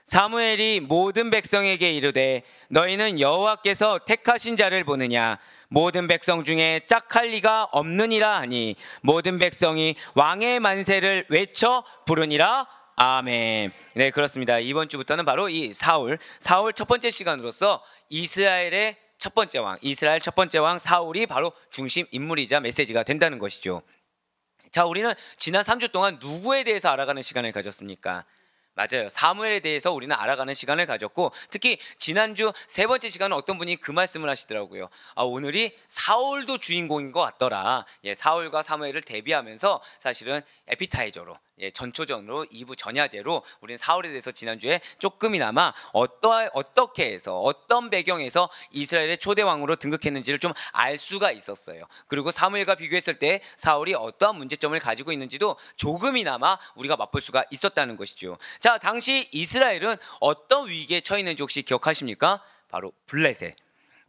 사무엘이 모든 백성에게 이르되 너희는 여호와께서 택하신 자를 보느냐 모든 백성 중에 짝할 리가 없느니라 하니 모든 백성이 왕의 만세를 외쳐 부르니라. 아멘. 네, 그렇습니다. 이번 주부터는 바로 이 사울 첫 번째 시간으로서 이스라엘 첫 번째 왕 사울이 바로 중심 인물이자 메시지가 된다는 것이죠. 자, 우리는 지난 3주 동안 누구에 대해서 알아가는 시간을 가졌습니까? 맞아요. 사무엘에 대해서 우리는 알아가는 시간을 가졌고, 특히 지난주 세 번째 시간은 어떤 분이 그 말씀을 하시더라고요. 오늘이 사울도 주인공인 것 같더라. 사울과 사무엘을 대비하면서 사실은 에피타이저로, 전초전으로 2부 전야제로 우리는 사울에 대해서 지난주에 조금이나마 어떻게 해서 어떤 배경에서 이스라엘의 초대 왕으로 등극했는지를 좀 알 수가 있었어요. 그리고 사무엘과 비교했을 때 사울이 어떠한 문제점을 가지고 있는지도 조금이나마 우리가 맛볼 수가 있었다는 것이죠. 자, 당시 이스라엘은 어떤 위기에 처했는지 혹시 기억하십니까? 바로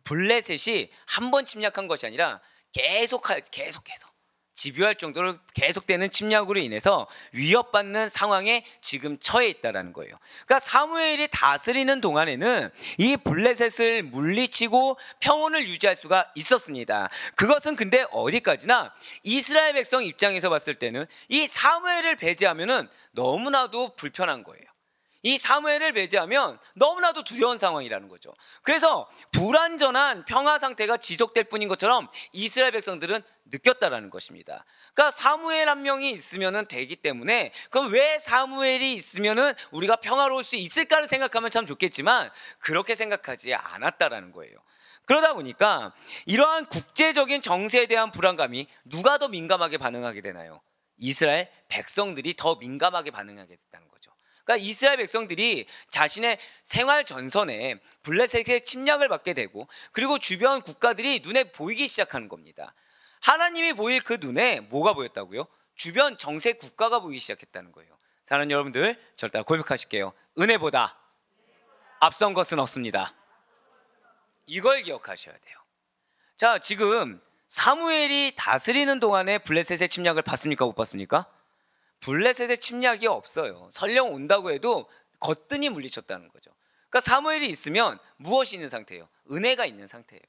블레셋이 한 번 침략한 것이 아니라 계속해서 집요할 정도로 계속되는 침략으로 인해서 위협받는 상황에 지금 처해 있다는 거예요. 그러니까 사무엘이 다스리는 동안에는 이 블레셋을 물리치고 평온을 유지할 수가 있었습니다. 그것은 근데 어디까지나 이스라엘 백성 입장에서 봤을 때는 이 사무엘을 배제하면은 너무나도 불편한 거예요. 이 사무엘을 배제하면 너무나도 두려운 상황이라는 거죠. 그래서 불완전한 평화 상태가 지속될 뿐인 것처럼 이스라엘 백성들은 느꼈다라는 것입니다. 그러니까 사무엘 한 명이 있으면 되기 때문에, 그럼 왜 사무엘이 있으면 우리가 평화로울 수 있을까를 생각하면 참 좋겠지만 그렇게 생각하지 않았다라는 거예요. 그러다 보니까 이러한 국제적인 정세에 대한 불안감이 누가 더 민감하게 반응하게 되나요? 이스라엘 백성들이 더 민감하게 반응하게 됐다는 거죠. 그러니까 이스라엘 백성들이 자신의 생활 전선에 블레셋의 침략을 받게 되고, 그리고 주변 국가들이 눈에 보이기 시작하는 겁니다. 하나님이 보일 그 눈에 뭐가 보였다고요? 주변 정세 국가가 보이기 시작했다는 거예요. 사랑하는 여러분들, 저를 따라 고백하실게요. 은혜보다 앞선 것은 없습니다. 이걸 기억하셔야 돼요. 자, 지금 사무엘이 다스리는 동안에 블레셋의 침략을 받습니까? 못 받습니까? 블레셋의 침략이 없어요. 설령 온다고 해도 거뜬히 물리쳤다는 거죠. 그러니까 사무엘이 있으면 무엇이 있는 상태예요? 은혜가 있는 상태예요.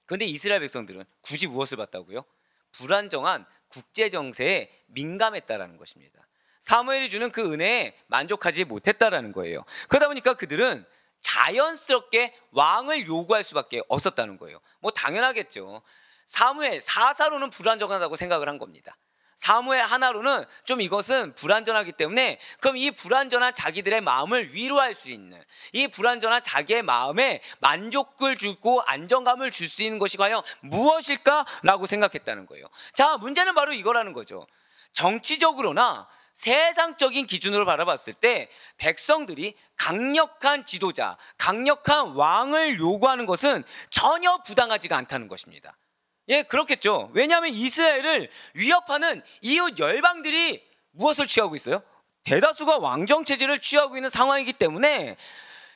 그런데 이스라엘 백성들은 굳이 무엇을 받다고요? 불안정한 국제정세에 민감했다라는 것입니다. 사무엘이 주는 그 은혜에 만족하지 못했다라는 거예요. 그러다 보니까 그들은 자연스럽게 왕을 요구할 수밖에 없었다는 거예요. 뭐 당연하겠죠. 사무엘 사사로는 불안정하다고 생각을 한 겁니다. 사무엘 하나로는 좀 이것은 불안전하기 때문에, 그럼 이 불안전한 자기들의 마음을 위로할 수 있는, 이 불안전한 자기의 마음에 만족을 주고 안정감을 줄 수 있는 것이 과연 무엇일까라고 생각했다는 거예요. 자, 문제는 바로 이거라는 거죠. 정치적으로나 세상적인 기준으로 바라봤을 때 백성들이 강력한 지도자, 강력한 왕을 요구하는 것은 전혀 부당하지가 않다는 것입니다. 그렇겠죠. 왜냐하면 이스라엘을 위협하는 이웃 열방들이 무엇을 취하고 있어요? 대다수가 왕정체제를 취하고 있는 상황이기 때문에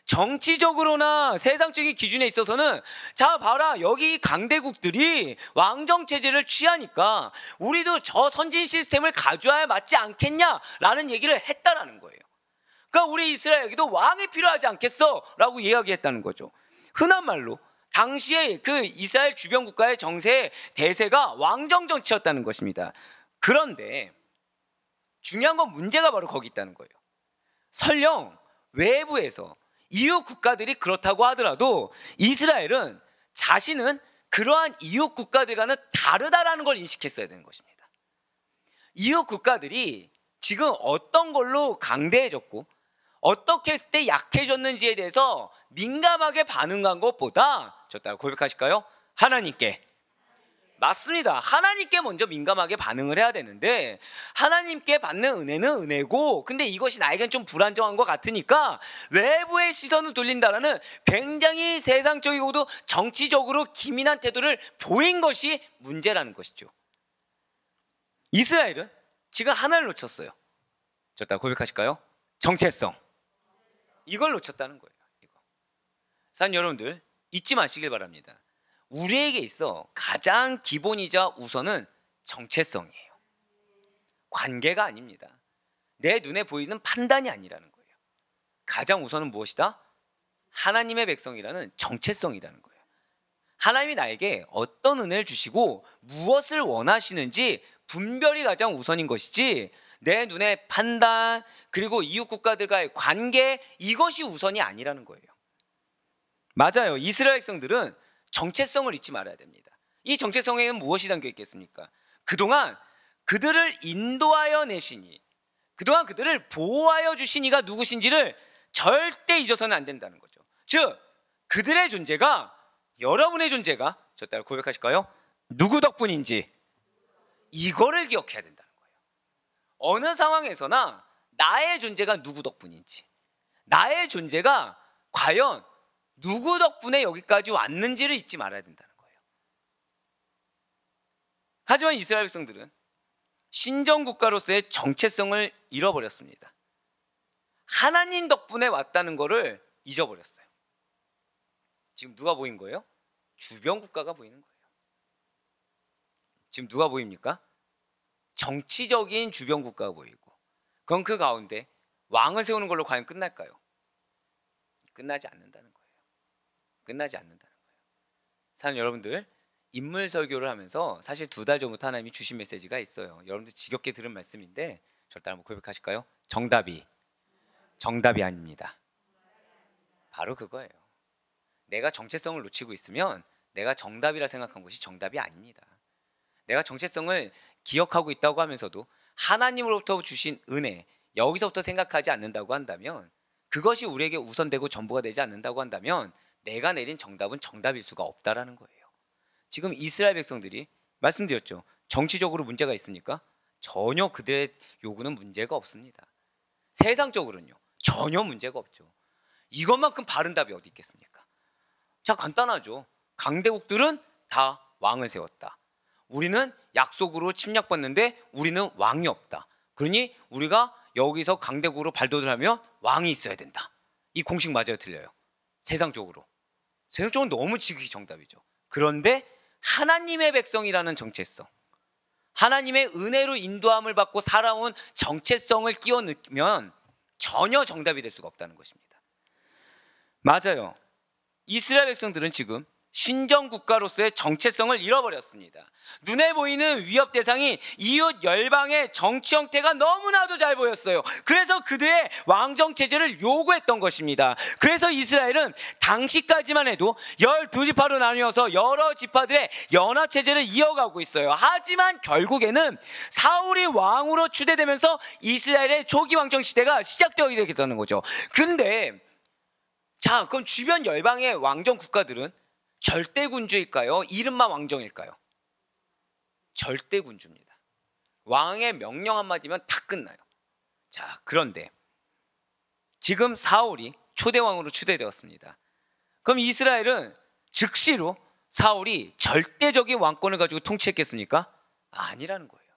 정치적으로나 세상적인 기준에 있어서는, 자 봐라, 여기 강대국들이 왕정체제를 취하니까 우리도 저 선진 시스템을 가져야 맞지 않겠냐라는 얘기를 했다라는 거예요. 그러니까 우리 이스라엘에게도 왕이 필요하지 않겠어? 라고 이야기했다는 거죠. 흔한 말로 당시에 그 이스라엘 주변 국가의 정세의 대세가 왕정 정치였다는 것입니다. 그런데 중요한 건 문제가 바로 거기 있다는 거예요. 설령 외부에서 이웃 국가들이 그렇다고 하더라도 이스라엘은 자신은 그러한 이웃 국가들과는 다르다라는 걸 인식했어야 되는 것입니다. 이웃 국가들이 지금 어떤 걸로 강대해졌고 어떻게 했을 때 약해졌는지에 대해서 민감하게 반응한 것보다, 저 따라 고백하실까요? 하나님께. 맞습니다. 하나님께 먼저 민감하게 반응을 해야 되는데, 하나님께 받는 은혜는 은혜고, 근데 이것이 나에겐 좀 불안정한 것 같으니까 외부의 시선을 돌린다라는 굉장히 세상적이고도 정치적으로 기민한 태도를 보인 것이 문제라는 것이죠. 이스라엘은 지금 하나를 놓쳤어요. 저 따라 고백하실까요? 정체성. 이걸 놓쳤다는 거예요. 사랑하는 여러분들, 잊지 마시길 바랍니다. 우리에게 있어 가장 기본이자 우선은 정체성이에요. 관계가 아닙니다. 내 눈에 보이는 판단이 아니라는 거예요. 가장 우선은 무엇이다? 하나님의 백성이라는 정체성이라는 거예요. 하나님이 나에게 어떤 은혜를 주시고 무엇을 원하시는지 분별이 가장 우선인 것이지, 내 눈의 판단 그리고 이웃 국가들과의 관계, 이것이 우선이 아니라는 거예요. 맞아요. 이스라엘 백성들은 정체성을 잊지 말아야 됩니다. 이 정체성에는 무엇이 담겨 있겠습니까? 그동안 그들을 인도하여 내시니, 그동안 그들을 보호하여 주신 이가 누구신지를 절대 잊어서는 안 된다는 거죠. 즉 그들의 존재가, 여러분의 존재가, 저 따라 고백하실까요? 누구 덕분인지 이거를 기억해야 된다는 거예요. 어느 상황에서나 나의 존재가 누구 덕분인지, 나의 존재가 과연 누구 덕분에 여기까지 왔는지를 잊지 말아야 된다는 거예요. 하지만 이스라엘 백성들은 신정국가로서의 정체성을 잃어버렸습니다. 하나님 덕분에 왔다는 것을 잊어버렸어요. 지금 누가 보인 거예요? 주변 국가가 보이는 거예요. 지금 누가 보입니까? 정치적인 주변 국가가 보이고, 그럼 그 가운데 왕을 세우는 걸로 과연 끝날까요? 끝나지 않는다는 거예요. 끝나지 않는다는 거예요. 사실 여러분들, 인물 설교를 하면서 사실 2달 전부터 하나님이 주신 메시지가 있어요. 여러분들 지겹게 들은 말씀인데 절대 한번 고백하실까요? 정답이 아닙니다. 바로 그거예요. 내가 정체성을 놓치고 있으면 내가 정답이라 생각한 것이 정답이 아닙니다. 내가 정체성을 기억하고 있다고 하면서도 하나님으로부터 주신 은혜, 여기서부터 생각하지 않는다고 한다면, 그것이 우리에게 우선되고 전부가 되지 않는다고 한다면 내가 내린 정답은 정답일 수가 없다라는 거예요. 지금 이스라엘 백성들이 말씀드렸죠. 정치적으로 문제가 있습니까? 전혀 그들의 요구는 문제가 없습니다. 세상적으로는요, 전혀 문제가 없죠. 이것만큼 바른 답이 어디 있겠습니까? 자, 간단하죠. 강대국들은 다 왕을 세웠다. 우리는 약속으로 침략받는데 우리는 왕이 없다. 그러니 우리가 여기서 강대국으로 발돋움하면 왕이 있어야 된다. 이 공식 맞아요, 틀려요? 세상적으로 너무 지극히 정답이죠. 그런데 하나님의 백성이라는 정체성, 하나님의 은혜로 인도함을 받고 살아온 정체성을 끼워 넣으면 전혀 정답이 될 수가 없다는 것입니다. 맞아요. 이스라엘 백성들은 지금 신정국가로서의 정체성을 잃어버렸습니다. 눈에 보이는 위협 대상이 이웃 열방의 정치 형태가 너무나도 잘 보였어요. 그래서 그들의 왕정체제를 요구했던 것입니다. 그래서 이스라엘은 당시까지만 해도 12지파로 나뉘어서 여러 지파들의 연합체제를 이어가고 있어요. 하지만 결국에는 사울이 왕으로 추대되면서 이스라엘의 초기 왕정 시대가 시작되게 되겠다는 거죠. 근데 자, 그럼 주변 열방의 왕정 국가들은 절대군주일까요? 이름만 왕정일까요? 절대군주입니다. 왕의 명령 한마디면 다 끝나요. 자, 그런데 지금 사울이 초대왕으로 추대되었습니다. 그럼 이스라엘은 즉시로 사울이 절대적인 왕권을 가지고 통치했겠습니까? 아니라는 거예요.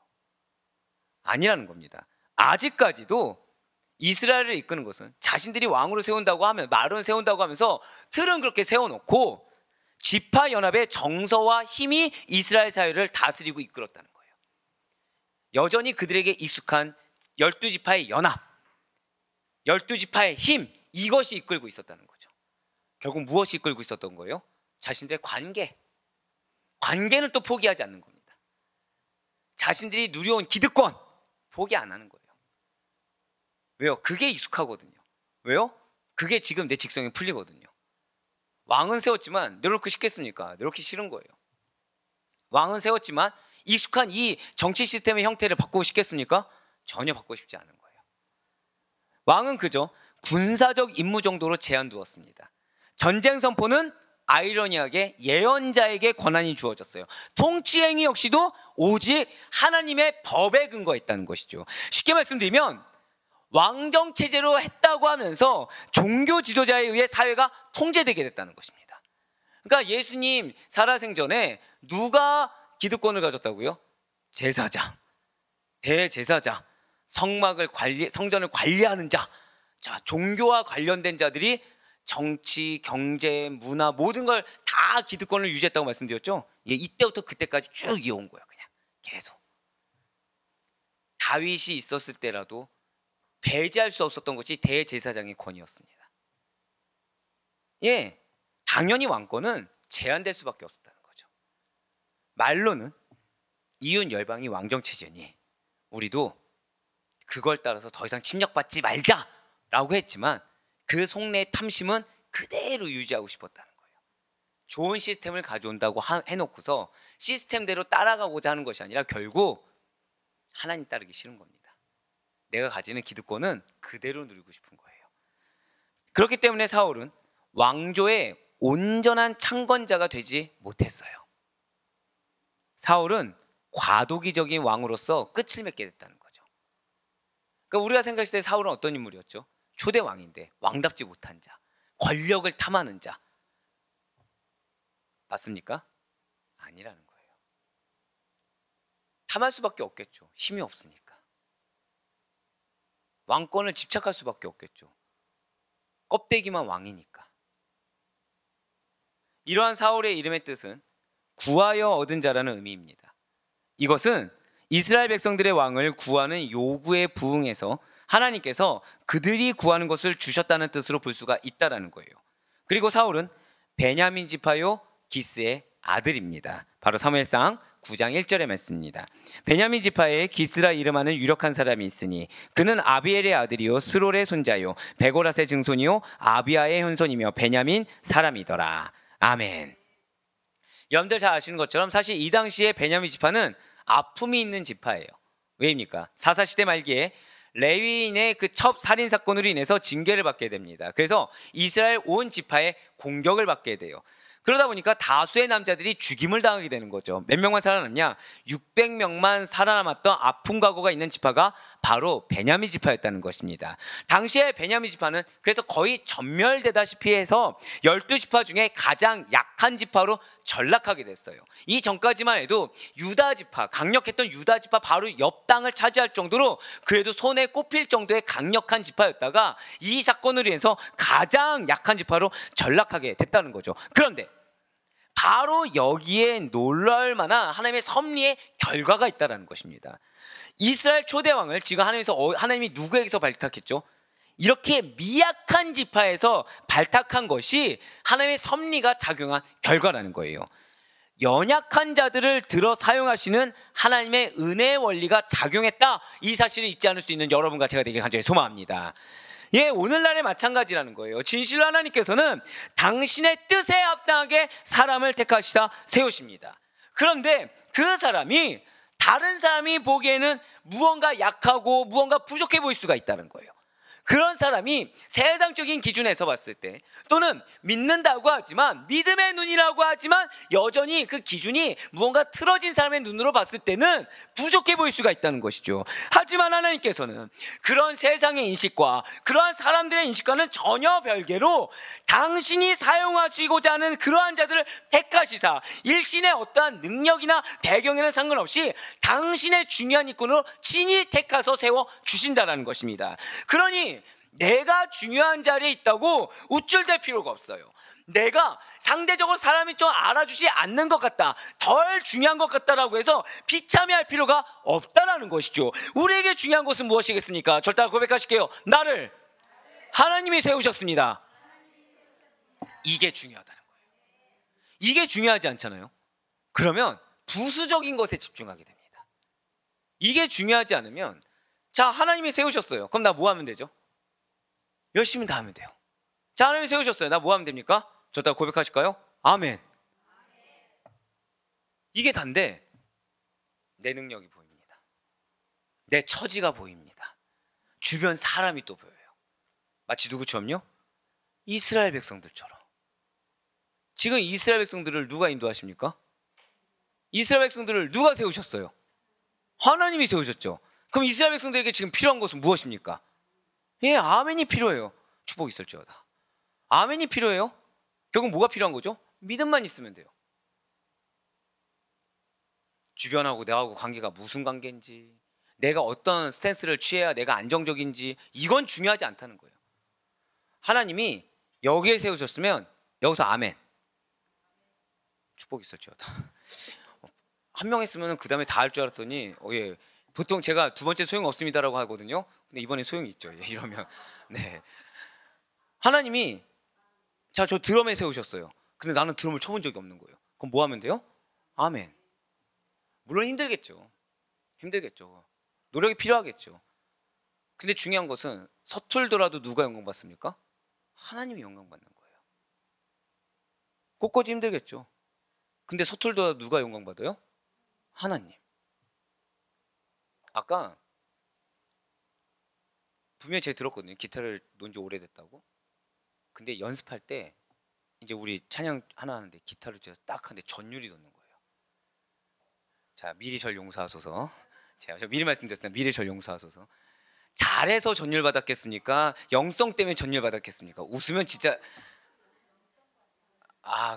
아니라는 겁니다. 아직까지도 이스라엘을 이끄는 것은 자신들이 왕으로 세운다고 하면, 말은 세운다고 하면서 틀은 그렇게 세워놓고 지파 연합의 정서와 힘이 이스라엘 사회를 다스리고 이끌었다는 거예요. 여전히 그들에게 익숙한 12지파의 연합, 12지파의 힘, 이것이 이끌고 있었다는 거죠. 결국 무엇이 이끌고 있었던 거예요? 자신들의 관계는 또 포기하지 않는 겁니다. 자신들이 누려온 기득권 포기 안 하는 거예요. 왜요? 그게 익숙하거든요. 왜요? 그게 지금 내 직성에 풀리거든요. 왕은 세웠지만 내려놓기 쉽겠습니까? 내려놓기 싫은 거예요. 왕은 세웠지만 익숙한 이 정치 시스템의 형태를 바꾸고 싶겠습니까? 전혀 바꾸고 싶지 않은 거예요. 왕은 그저 군사적 임무 정도로 제한 두었습니다. 전쟁 선포는 아이러니하게 예언자에게 권한이 주어졌어요. 통치 행위 역시도 오직 하나님의 법에 근거했다는 것이죠. 쉽게 말씀드리면 왕정 체제로 했다고 하면서 종교 지도자에 의해 사회가 통제되게 됐다는 것입니다. 그러니까 예수님 살아생전에 누가 기득권을 가졌다고요? 제사장, 대제사장, 성전을 관리하는 자, 자, 종교와 관련된 자들이 정치, 경제, 문화 모든 걸 다 기득권을 유지했다고 말씀드렸죠. 예, 이때부터 그때까지 쭉 이어온 거예요. 그냥 계속. 다윗이 있었을 때라도 배제할 수 없었던 것이 대제사장의 권위였습니다. 예, 당연히 왕권은 제한될 수밖에 없었다는 거죠. 말로는 이웃 열방이 왕정체제니 우리도 그걸 따라서 더 이상 침략받지 말자라고 했지만 그 속내의 탐심은 그대로 유지하고 싶었다는 거예요. 좋은 시스템을 가져온다고 해놓고서 시스템대로 따라가고자 하는 것이 아니라 결국 하나님 따르기 싫은 겁니다. 내가 가지는 기득권은 그대로 누리고 싶은 거예요. 그렇기 때문에 사울은 왕조의 온전한 창건자가 되지 못했어요. 사울은 과도기적인 왕으로서 끝을 맺게 됐다는 거죠. 그러니까 우리가 생각했을 때 사울은 어떤 인물이었죠? 초대 왕인데 왕답지 못한 자, 권력을 탐하는 자. 맞습니까? 아니라는 거예요. 탐할 수밖에 없겠죠. 힘이 없으니까. 왕권을 집착할 수밖에 없겠죠. 껍데기만 왕이니까. 이러한 사울의 이름의 뜻은 구하여 얻은 자라는 의미입니다. 이것은 이스라엘 백성들의 왕을 구하는 요구에 부응해서 하나님께서 그들이 구하는 것을 주셨다는 뜻으로 볼 수가 있다는 거예요. 그리고 사울은 베냐민 지파요 기스의 아들입니다. 바로 사무엘상 9장 1절의 말씀입니다. 베냐민 지파에 기스라 이름하는 유력한 사람이 있으니 그는 아비엘의 아들이요 스롤의 손자요 베고라스의 증손이요 아비아의 현손이며 베냐민 사람이더라. 아멘. 여러분들 잘 아시는 것처럼 사실 이 당시에 베냐민 지파는 아픔이 있는 지파예요. 왜입니까? 사사시대 말기에 레위인의 그 첩 살인 사건으로 인해서 징계를 받게 됩니다. 그래서 이스라엘 온 지파에 공격을 받게 돼요. 그러다 보니까 다수의 남자들이 죽임을 당하게 되는 거죠. 몇 명만 살아남냐? 600명만 살아남았던 아픈 과거가 있는 지파가 바로 베냐민 지파였다는 것입니다. 당시에 베냐민 지파는 그래서 거의 전멸되다시피 해서 12지파 중에 가장 약한 지파로 전락하게 됐어요. 이 전까지만 해도 유다 지파, 강력했던 유다 지파 바로 옆 땅을 차지할 정도로 그래도 손에 꼽힐 정도의 강력한 지파였다가 이 사건으로 인해서 가장 약한 지파로 전락하게 됐다는 거죠. 그런데 바로 여기에 놀랄 만한 하나님의 섭리의 결과가 있다는 것입니다. 이스라엘 초대왕을 지금 하나님이 누구에게서 발탁했죠? 이렇게 미약한 지파에서 발탁한 것이 하나님의 섭리가 작용한 결과라는 거예요. 연약한 자들을 들어 사용하시는 하나님의 은혜의 원리가 작용했다. 이 사실을 잊지 않을 수 있는 여러분과 제가 되길 간절히 소망합니다. 예, 오늘날에 마찬가지라는 거예요. 진실로 하나님께서는 당신의 뜻에 합당하게 사람을 택하시사 세우십니다. 그런데 그 사람이 다른 사람이 보기에는 무언가 약하고 무언가 부족해 보일 수가 있다는 거예요. 그런 사람이 세상적인 기준에서 봤을 때 또는 믿는다고 하지만 믿음의 눈이라고 하지만 여전히 그 기준이 무언가 틀어진 사람의 눈으로 봤을 때는 부족해 보일 수가 있다는 것이죠. 하지만 하나님께서는 그런 세상의 인식과 그러한 사람들의 인식과는 전혀 별개로 당신이 사용하시고자 하는 그러한 자들을 택하시사 일신의 어떠한 능력이나 배경에는 상관없이 당신의 중요한 일꾼으로 친히 택하서 세워주신다는 것입니다. 그러니 내가 중요한 자리에 있다고 우쭐댈 필요가 없어요. 내가 상대적으로 사람이 좀 알아주지 않는 것 같다, 덜 중요한 것 같다라고 해서 비참해할 필요가 없다라는 것이죠. 우리에게 중요한 것은 무엇이겠습니까? 절대 고백하실게요. 나를 하나님이 세우셨습니다. 이게 중요하다는 거예요. 이게 중요하지 않잖아요. 그러면 부수적인 것에 집중하게 됩니다. 이게 중요하지 않으면 자, 하나님이 세우셨어요. 그럼 나 뭐 하면 되죠? 열심히 다 하면 돼요. 자, 하나님이 세우셨어요. 나 뭐 하면 됩니까? 저따 고백하실까요? 아멘. 이게 단데 내 능력이 보입니다. 내 처지가 보입니다. 주변 사람이 또 보여요. 마치 누구처럼요? 이스라엘 백성들처럼. 지금 이스라엘 백성들을 누가 인도하십니까? 이스라엘 백성들을 누가 세우셨어요? 하나님이 세우셨죠. 그럼 이스라엘 백성들에게 지금 필요한 것은 무엇입니까? 예, 아멘이 필요해요. 축복이 있을지어다. 아멘이 필요해요. 결국 뭐가 필요한 거죠? 믿음만 있으면 돼요. 주변하고 내하고 관계가 무슨 관계인지, 내가 어떤 스탠스를 취해야 내가 안정적인지, 이건 중요하지 않다는 거예요. 하나님이 여기에 세우셨으면 여기서 아멘. 축복이 있을지어다. 한 명 했으면 그 다음에 다 할 줄 알았더니 예, 보통 제가 두 번째 소용없습니다라고 하거든요. 근데 이번에 소용이 있죠. 이러면. 네. 하나님이 자, 저 드럼에 세우셨어요. 근데 나는 드럼을 쳐본 적이 없는 거예요. 그럼 뭐 하면 돼요? 아멘. 물론 힘들겠죠. 힘들겠죠. 노력이 필요하겠죠. 근데 중요한 것은 서툴더라도 누가 영광 받습니까? 하나님이 영광 받는 거예요. 꽃꽂이 힘들겠죠. 근데 서툴더라도 누가 영광 받아요? 하나님. 아까 분명히 제가 들었거든요. 기타를 논 지 오래됐다고. 근데 연습할 때 이제 우리 찬양 하나 하는데 기타를 제가 딱 하는데 전율이 돋는 거예요. 자, 미리 절 용서하소서. 제가 미리 말씀드렸잖아요. 미리 절 용서하소서. 잘해서 전율 받았겠습니까? 영성 때문에 전율 받았겠습니까? 웃으면 진짜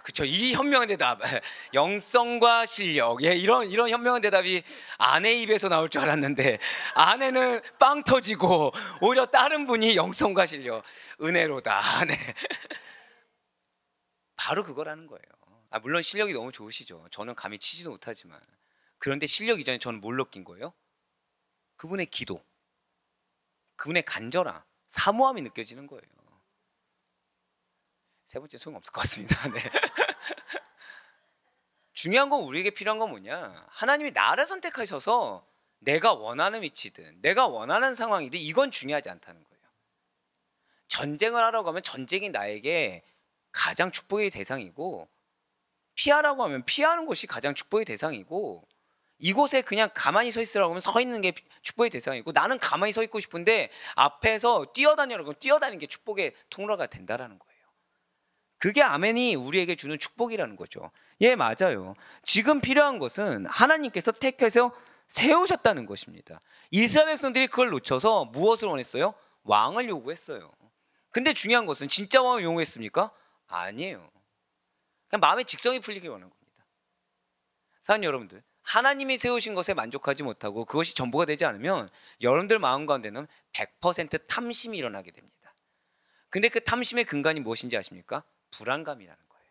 그쵸. 이 현명한 대답. 영성과 실력. 예, 이런 현명한 대답이 아내 입에서 나올 줄 알았는데 아내는 빵 터지고 오히려 다른 분이 영성과 실력. 은혜로다. 네. 바로 그거라는 거예요. 물론 실력이 너무 좋으시죠. 저는 감히 치지도 못하지만. 그런데 실력 이전에 저는 뭘 느낀 거예요? 그분의 기도, 그분의 간절함, 사모함이 느껴지는 거예요. 세 번째 소용없을 것 같습니다. 네. 중요한 건 우리에게 필요한 건 뭐냐? 하나님이 나를 선택하셔서 내가 원하는 위치든 내가 원하는 상황이든 이건 중요하지 않다는 거예요. 전쟁을 하라고 하면 전쟁이 나에게 가장 축복의 대상이고, 피하라고 하면 피하는 것이 가장 축복의 대상이고, 이곳에 그냥 가만히 서 있으라고 하면 서 있는 게 축복의 대상이고, 나는 가만히 서 있고 싶은데 앞에서 뛰어다니라고 하면 뛰어다니는 게 축복의 통로가 된다라는 거예요. 그게 아멘이 우리에게 주는 축복이라는 거죠. 예, 맞아요. 지금 필요한 것은 하나님께서 택해서 세우셨다는 것입니다. 이스라엘 백성들이 그걸 놓쳐서 무엇을 원했어요? 왕을 요구했어요. 근데 중요한 것은 진짜 왕을 요구했습니까? 아니에요. 그냥 마음의 직성이 풀리길 원한 겁니다. 사랑하는 여러분들, 하나님이 세우신 것에 만족하지 못하고 그것이 전부가 되지 않으면 여러분들 마음 가운데는 100% 탐심이 일어나게 됩니다. 근데 그 탐심의 근간이 무엇인지 아십니까? 불안감이라는 거예요.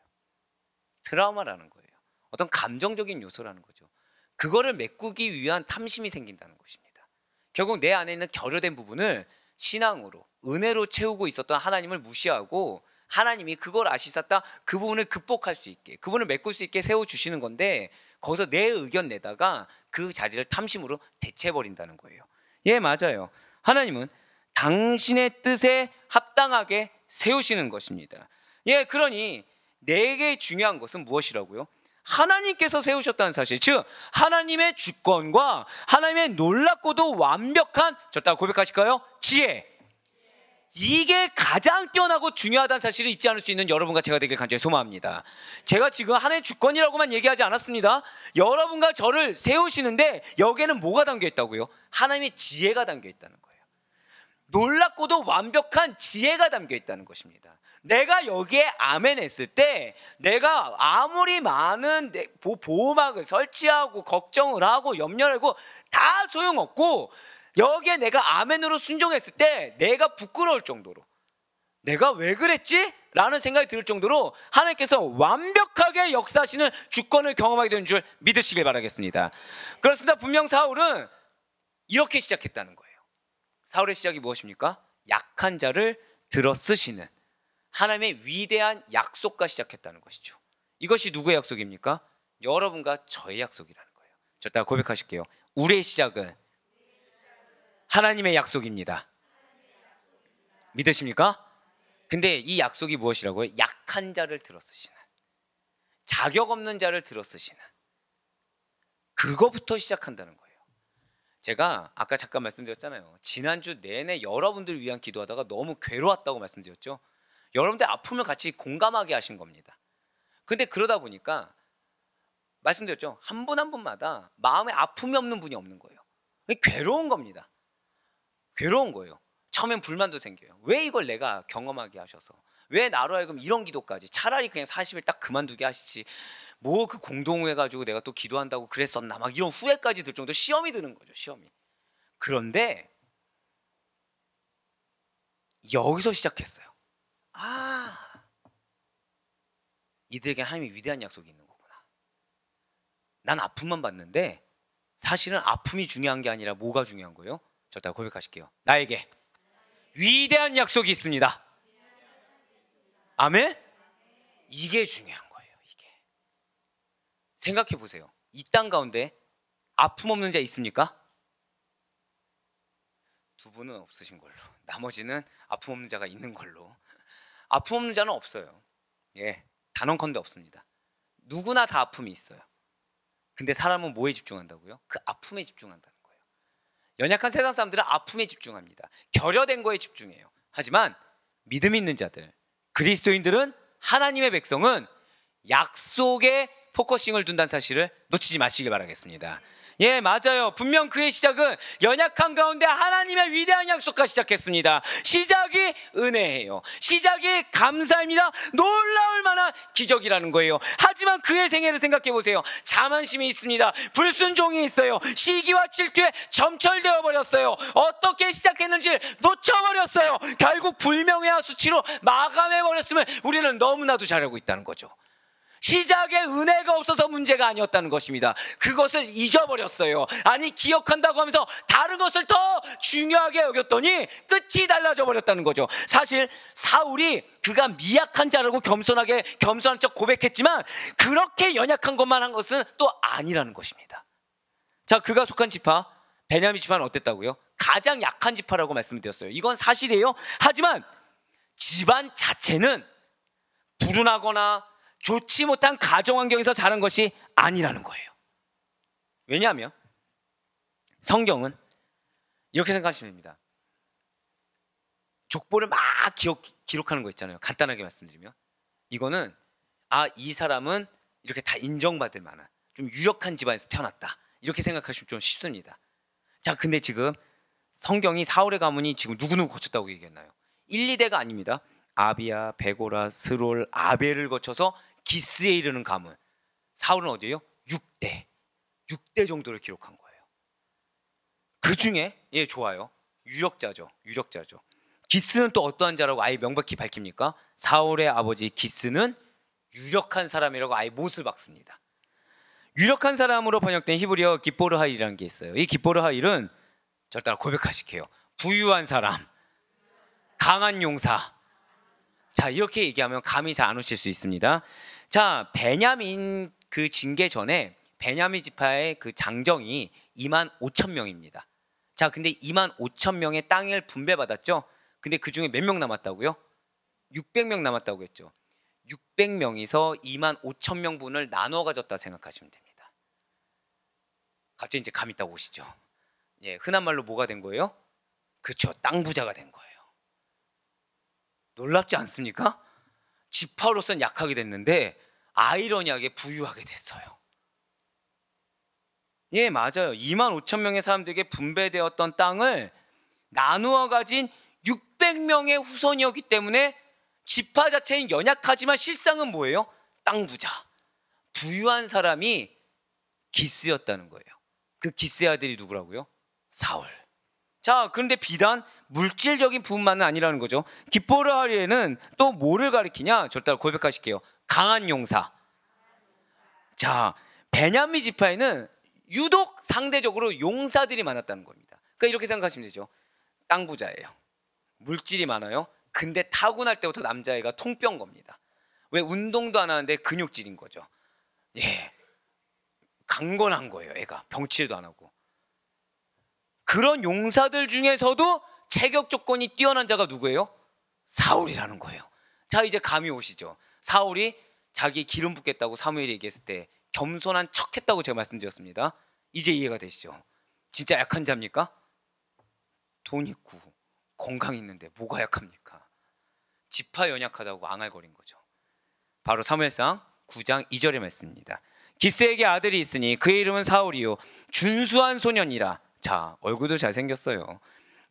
트라우마라는 거예요. 어떤 감정적인 요소라는 거죠. 그거를 메꾸기 위한 탐심이 생긴다는 것입니다. 결국 내 안에 있는 결여된 부분을 신앙으로, 은혜로 채우고 있었던 하나님을 무시하고, 하나님이 그걸 아시셨다, 그 부분을 극복할 수 있게, 그 부분을 메꿀 수 있게 세워주시는 건데, 거기서 내 의견 내다가 그 자리를 탐심으로 대체해버린다는 거예요. 예, 맞아요. 하나님은 당신의 뜻에 합당하게 세우시는 것입니다. 예, 그러니 내게 중요한 것은 무엇이라고요? 하나님께서 세우셨다는 사실, 즉 하나님의 주권과 하나님의 놀랍고도 완벽한, 졌다고 고백하실까요? 지혜. 이게 가장 뛰어나고 중요하다는 사실을 잊지 않을 수 있는 여러분과 제가 되길 간절히 소망합니다. 제가 지금 하나님의 주권이라고만 얘기하지 않았습니다. 여러분과 저를 세우시는데 여기에는 뭐가 담겨 있다고요? 하나님의 지혜가 담겨 있다는 거예요. 놀랍고도 완벽한 지혜가 담겨 있다는 것입니다. 내가 여기에 아멘 했을 때 내가 아무리 많은 보호막을 설치하고 걱정을 하고 염려를 하고 다 소용없고, 여기에 내가 아멘으로 순종했을 때 내가 부끄러울 정도로, 내가 왜 그랬지? 라는 생각이 들 정도로 하나님께서 완벽하게 역사하시는 주권을 경험하게 되는 줄 믿으시길 바라겠습니다. 그렇습니다. 분명 사울은 이렇게 시작했다는 거예요. 사울의 시작이 무엇입니까? 약한 자를 들어쓰시는 하나님의 위대한 약속과 시작했다는 것이죠. 이것이 누구의 약속입니까? 여러분과 저의 약속이라는 거예요. 저 따라 고백하실게요. 우리의 시작은 하나님의 약속입니다. 믿으십니까? 근데 이 약속이 무엇이라고요? 약한 자를 들어쓰시는, 자격 없는 자를 들어쓰시는, 그거부터 시작한다는 거예요. 제가 아까 잠깐 말씀드렸잖아요. 지난주 내내 여러분들을 위한 기도하다가 너무 괴로웠다고 말씀드렸죠. 여러분들 아픔을 같이 공감하게 하신 겁니다. 근데 그러다 보니까 말씀드렸죠. 한 분 한 분마다 마음에 아픔이 없는 분이 없는 거예요. 괴로운 겁니다. 괴로운 거예요. 처음엔 불만도 생겨요. 왜 이걸 내가 경험하게 하셔서, 왜 나로 하여금 이런 기도까지, 차라리 그냥 40일 딱 그만두게 하시지, 뭐 그 공동회 가지고 내가 또 기도한다고 그랬었나, 막 이런 후회까지 들 정도 시험이 드는 거죠. 시험이. 그런데 여기서 시작했어요. 이들에게 하나님이 위대한 약속이 있는 거구나. 난 아픔만 받는데 사실은 아픔이 중요한 게 아니라 뭐가 중요한 거예요? 다 고백하실게요. 나에게 위대한 약속이 있습니다. 아멘? 이게 중요한 거예요. 이게. 생각해 보세요. 이 땅 가운데 아픔 없는 자 있습니까? 두 분은 없으신 걸로. 나머지는 아픔 없는 자가 있는 걸로. 아픔 없는 자는 없어요. 예, 단언컨대 없습니다. 누구나 다 아픔이 있어요. 근데 사람은 뭐에 집중한다고요? 그 아픔에 집중한다는 거예요. 연약한 세상 사람들은 아픔에 집중합니다. 결여된 거에 집중해요. 하지만 믿음 있는 자들, 그리스도인들은, 하나님의 백성은 약속에 포커싱을 둔다는 사실을 놓치지 마시길 바라겠습니다. 예, 맞아요. 분명 그의 시작은 연약한 가운데 하나님의 위대한 약속과 시작했습니다. 시작이 은혜예요. 시작이 감사입니다. 놀라울 만한 기적이라는 거예요. 하지만 그의 생애를 생각해 보세요. 자만심이 있습니다. 불순종이 있어요. 시기와 질투에 점철되어 버렸어요. 어떻게 시작했는지 놓쳐버렸어요. 결국 불명예와 수치로 마감해 버렸음을 우리는 너무나도 잘 알고 있다는 거죠. 시작에 은혜가 없어서 문제가 아니었다는 것입니다. 그것을 잊어버렸어요. 아니, 기억한다고 하면서 다른 것을 더 중요하게 여겼더니 끝이 달라져 버렸다는 거죠. 사실 사울이 그가 미약한 자라고 겸손한 척 고백했지만 그렇게 연약한 것만 한 것은 또 아니라는 것입니다. 자, 그가 속한 지파 베냐민 지파는 어땠다고요? 가장 약한 지파라고 말씀드렸어요. 이건 사실이에요. 하지만 집안 자체는 불운하거나 좋지 못한 가정 환경에서 자란 것이 아니라는 거예요. 왜냐하면 성경은 이렇게 생각하시면 됩니다. 족보를 막 기록하는 거 있잖아요. 간단하게 말씀드리면 이거는 이 사람은 이렇게 다 인정받을 만한 좀 유력한 집안에서 태어났다, 이렇게 생각하시면 좀 쉽습니다. 자, 근데 지금 성경이 사울의 가문이 지금 누구누구 거쳤다고 얘기했나요? 1, 2대가 아닙니다. 아비야, 베고라, 스롤, 아벨을 거쳐서 기스에 이르는 가문. 사울은 어디예요? 6대 정도를 기록한 거예요. 그 중에 좋아요. 유력자죠. 기스는 또 어떠한 자라고 아예 명백히 밝힙니까? 사울의 아버지 기스는 유력한 사람이라고 아예 못을 박습니다. 유력한 사람으로 번역된 히브리어 기포르하일이라는 게 있어요. 이 기포르하일은 저를 따라 고백하실게요. 부유한 사람, 강한 용사. 자, 이렇게 얘기하면 감이 잘 안 오실 수 있습니다. 자, 베냐민 그 징계 전에 베냐민 지파의 그 장정이 25,000명입니다. 자, 근데 25,000명의 땅을 분배받았죠. 근데 그 중에 몇 명 남았다고요? 600명 남았다고 했죠. 600명에서 25,000명분을 나눠 가졌다 생각하시면 됩니다. 갑자기 이제 감이 딱 오시죠. 예, 흔한 말로 뭐가 된 거예요? 그렇죠, 땅 부자가 된 거예요. 놀랍지 않습니까? 지파로서는 약하게 됐는데 아이러니하게 부유하게 됐어요. 예, 맞아요. 25,000명의 사람들에게 분배되었던 땅을 나누어 가진 600명의 후손이었기 때문에 지파 자체는 연약하지만 실상은 뭐예요? 땅 부자, 부유한 사람이 기스였다는 거예요. 그 기스의 아들이 누구라고요? 사울. 자, 그런데 비단 물질적인 부분만은 아니라는 거죠. 기포르하리에는 또 뭐를 가리키냐? 저를 따라 고백하실게요. 강한 용사. 자, 베냐민 지파에는 유독 상대적으로 용사들이 많았다는 겁니다. 그러니까 이렇게 생각하시면 되죠. 땅 부자예요. 물질이 많아요. 근데 타고날 때부터 남자애가 통병 겁니다. 왜? 운동도 안 하는데 근육질인 거죠. 예, 강건한 거예요. 애가 병치레도 안 하고. 그런 용사들 중에서도 체격 조건이 뛰어난 자가 누구예요? 사울이라는 거예요. 자, 이제 감이 오시죠. 사울이 자기 기름 붓겠다고 사무엘이 얘기했을 때 겸손한 척했다고 제가 말씀드렸습니다. 이제 이해가 되시죠? 진짜 약한 자입니까? 돈 있고 건강 있는데 뭐가 약합니까? 지파 연약하다고 앙알거린 거죠. 바로 사무엘상 9장 2절의 말씀입니다. 기스에게 아들이 있으니 그의 이름은 사울이요 준수한 소년이라. 자, 얼굴도 잘생겼어요.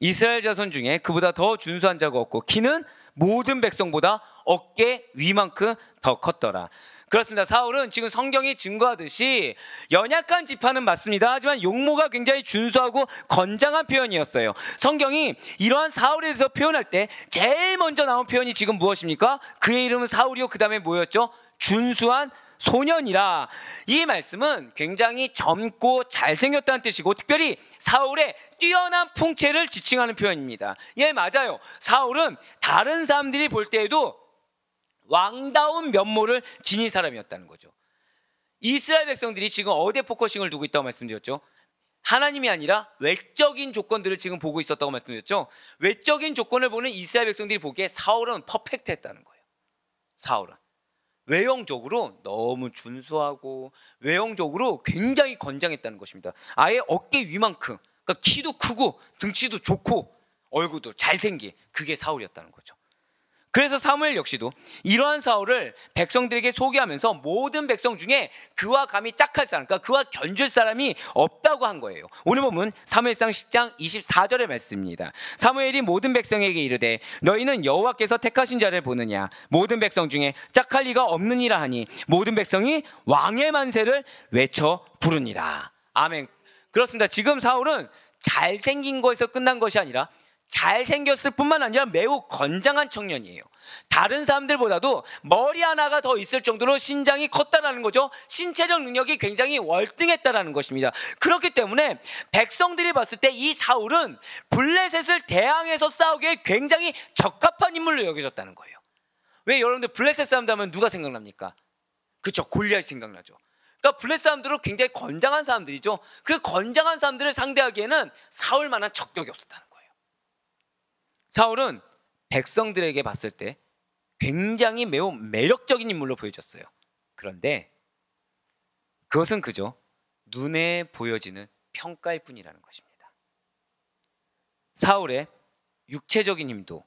이스라엘 자손 중에 그보다 더 준수한 자가 없고 키는 모든 백성보다 어깨 위만큼 더 컸더라. 그렇습니다. 사울은 지금 성경이 증거하듯이 연약한 지파는 맞습니다. 하지만 용모가 굉장히 준수하고 건장한 표현이었어요. 성경이 이러한 사울에 대해서 표현할 때 제일 먼저 나온 표현이 지금 무엇입니까? 그의 이름은 사울이요, 그 다음에 뭐였죠? 준수한 소년이라. 이 말씀은 굉장히 젊고 잘생겼다는 뜻이고 특별히 사울의 뛰어난 풍채를 지칭하는 표현입니다. 예, 맞아요. 사울은 다른 사람들이 볼 때에도 왕다운 면모를 지닌 사람이었다는 거죠. 이스라엘 백성들이 지금 어디에 포커싱을 두고 있다고 말씀드렸죠? 하나님이 아니라 외적인 조건들을 지금 보고 있었다고 말씀드렸죠. 외적인 조건을 보는 이스라엘 백성들이 보기에 사울은 퍼펙트했다는 거예요. 사울은 외형적으로 너무 준수하고 외형적으로 굉장히 건장했다는 것입니다. 아예 어깨 위만큼, 그러니까 키도 크고 등치도 좋고 얼굴도 잘생긴, 그게 사울이었다는 거죠. 그래서 사무엘 역시도 이러한 사울을 백성들에게 소개하면서 모든 백성 중에 그와 감히 짝할 사람, 그러니까 그와 견줄 사람이 없다고 한 거예요. 오늘 보면 사무엘상 10장 24절의 말씀입니다. 사무엘이 모든 백성에게 이르되 너희는 여호와께서 택하신 자를 보느냐, 모든 백성 중에 짝할 리가 없느니라 하니 모든 백성이 왕의 만세를 외쳐 부르니라. 아멘. 그렇습니다. 지금 사울은 잘생긴 거에서 끝난 것이 아니라 잘생겼을 뿐만 아니라 매우 건장한 청년이에요. 다른 사람들보다도 머리 하나가 더 있을 정도로 신장이 컸다라는 거죠. 신체적 능력이 굉장히 월등했다라는 것입니다. 그렇기 때문에 백성들이 봤을 때 이 사울은 블레셋을 대항해서 싸우기에 굉장히 적합한 인물로 여겨졌다는 거예요. 왜 여러분들 블레셋 사람들 하면 누가 생각납니까? 그렇죠, 골리앗이 생각나죠. 그러니까 블레셋 사람들은 굉장히 건장한 사람들이죠. 그 건장한 사람들을 상대하기에는 사울만한 적격이 없었다는 거예요. 사울은 백성들에게 봤을 때 굉장히 매우 매력적인 인물로 보여졌어요. 그런데 그것은 그저 눈에 보여지는 평가일 뿐이라는 것입니다. 사울의 육체적인 힘도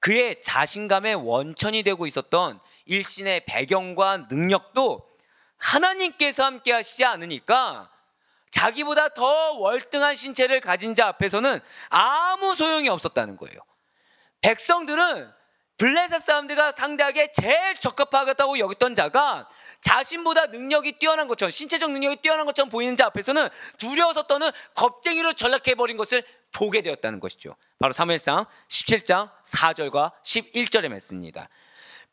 그의 자신감의 원천이 되고 있었던 일신의 배경과 능력도 하나님께서 함께 하시지 않으니까 자기보다 더 월등한 신체를 가진 자 앞에서는 아무 소용이 없었다는 거예요. 백성들은 블레셋 사람들과 상대하기에 제일 적합하겠다고 여겼던 자가 자신보다 능력이 뛰어난 것처럼, 신체적 능력이 뛰어난 것처럼 보이는 자 앞에서는 두려워서 떠는 겁쟁이로 전락해버린 것을 보게 되었다는 것이죠. 바로 사무엘상 17장 4절과 11절의 말씀입니다.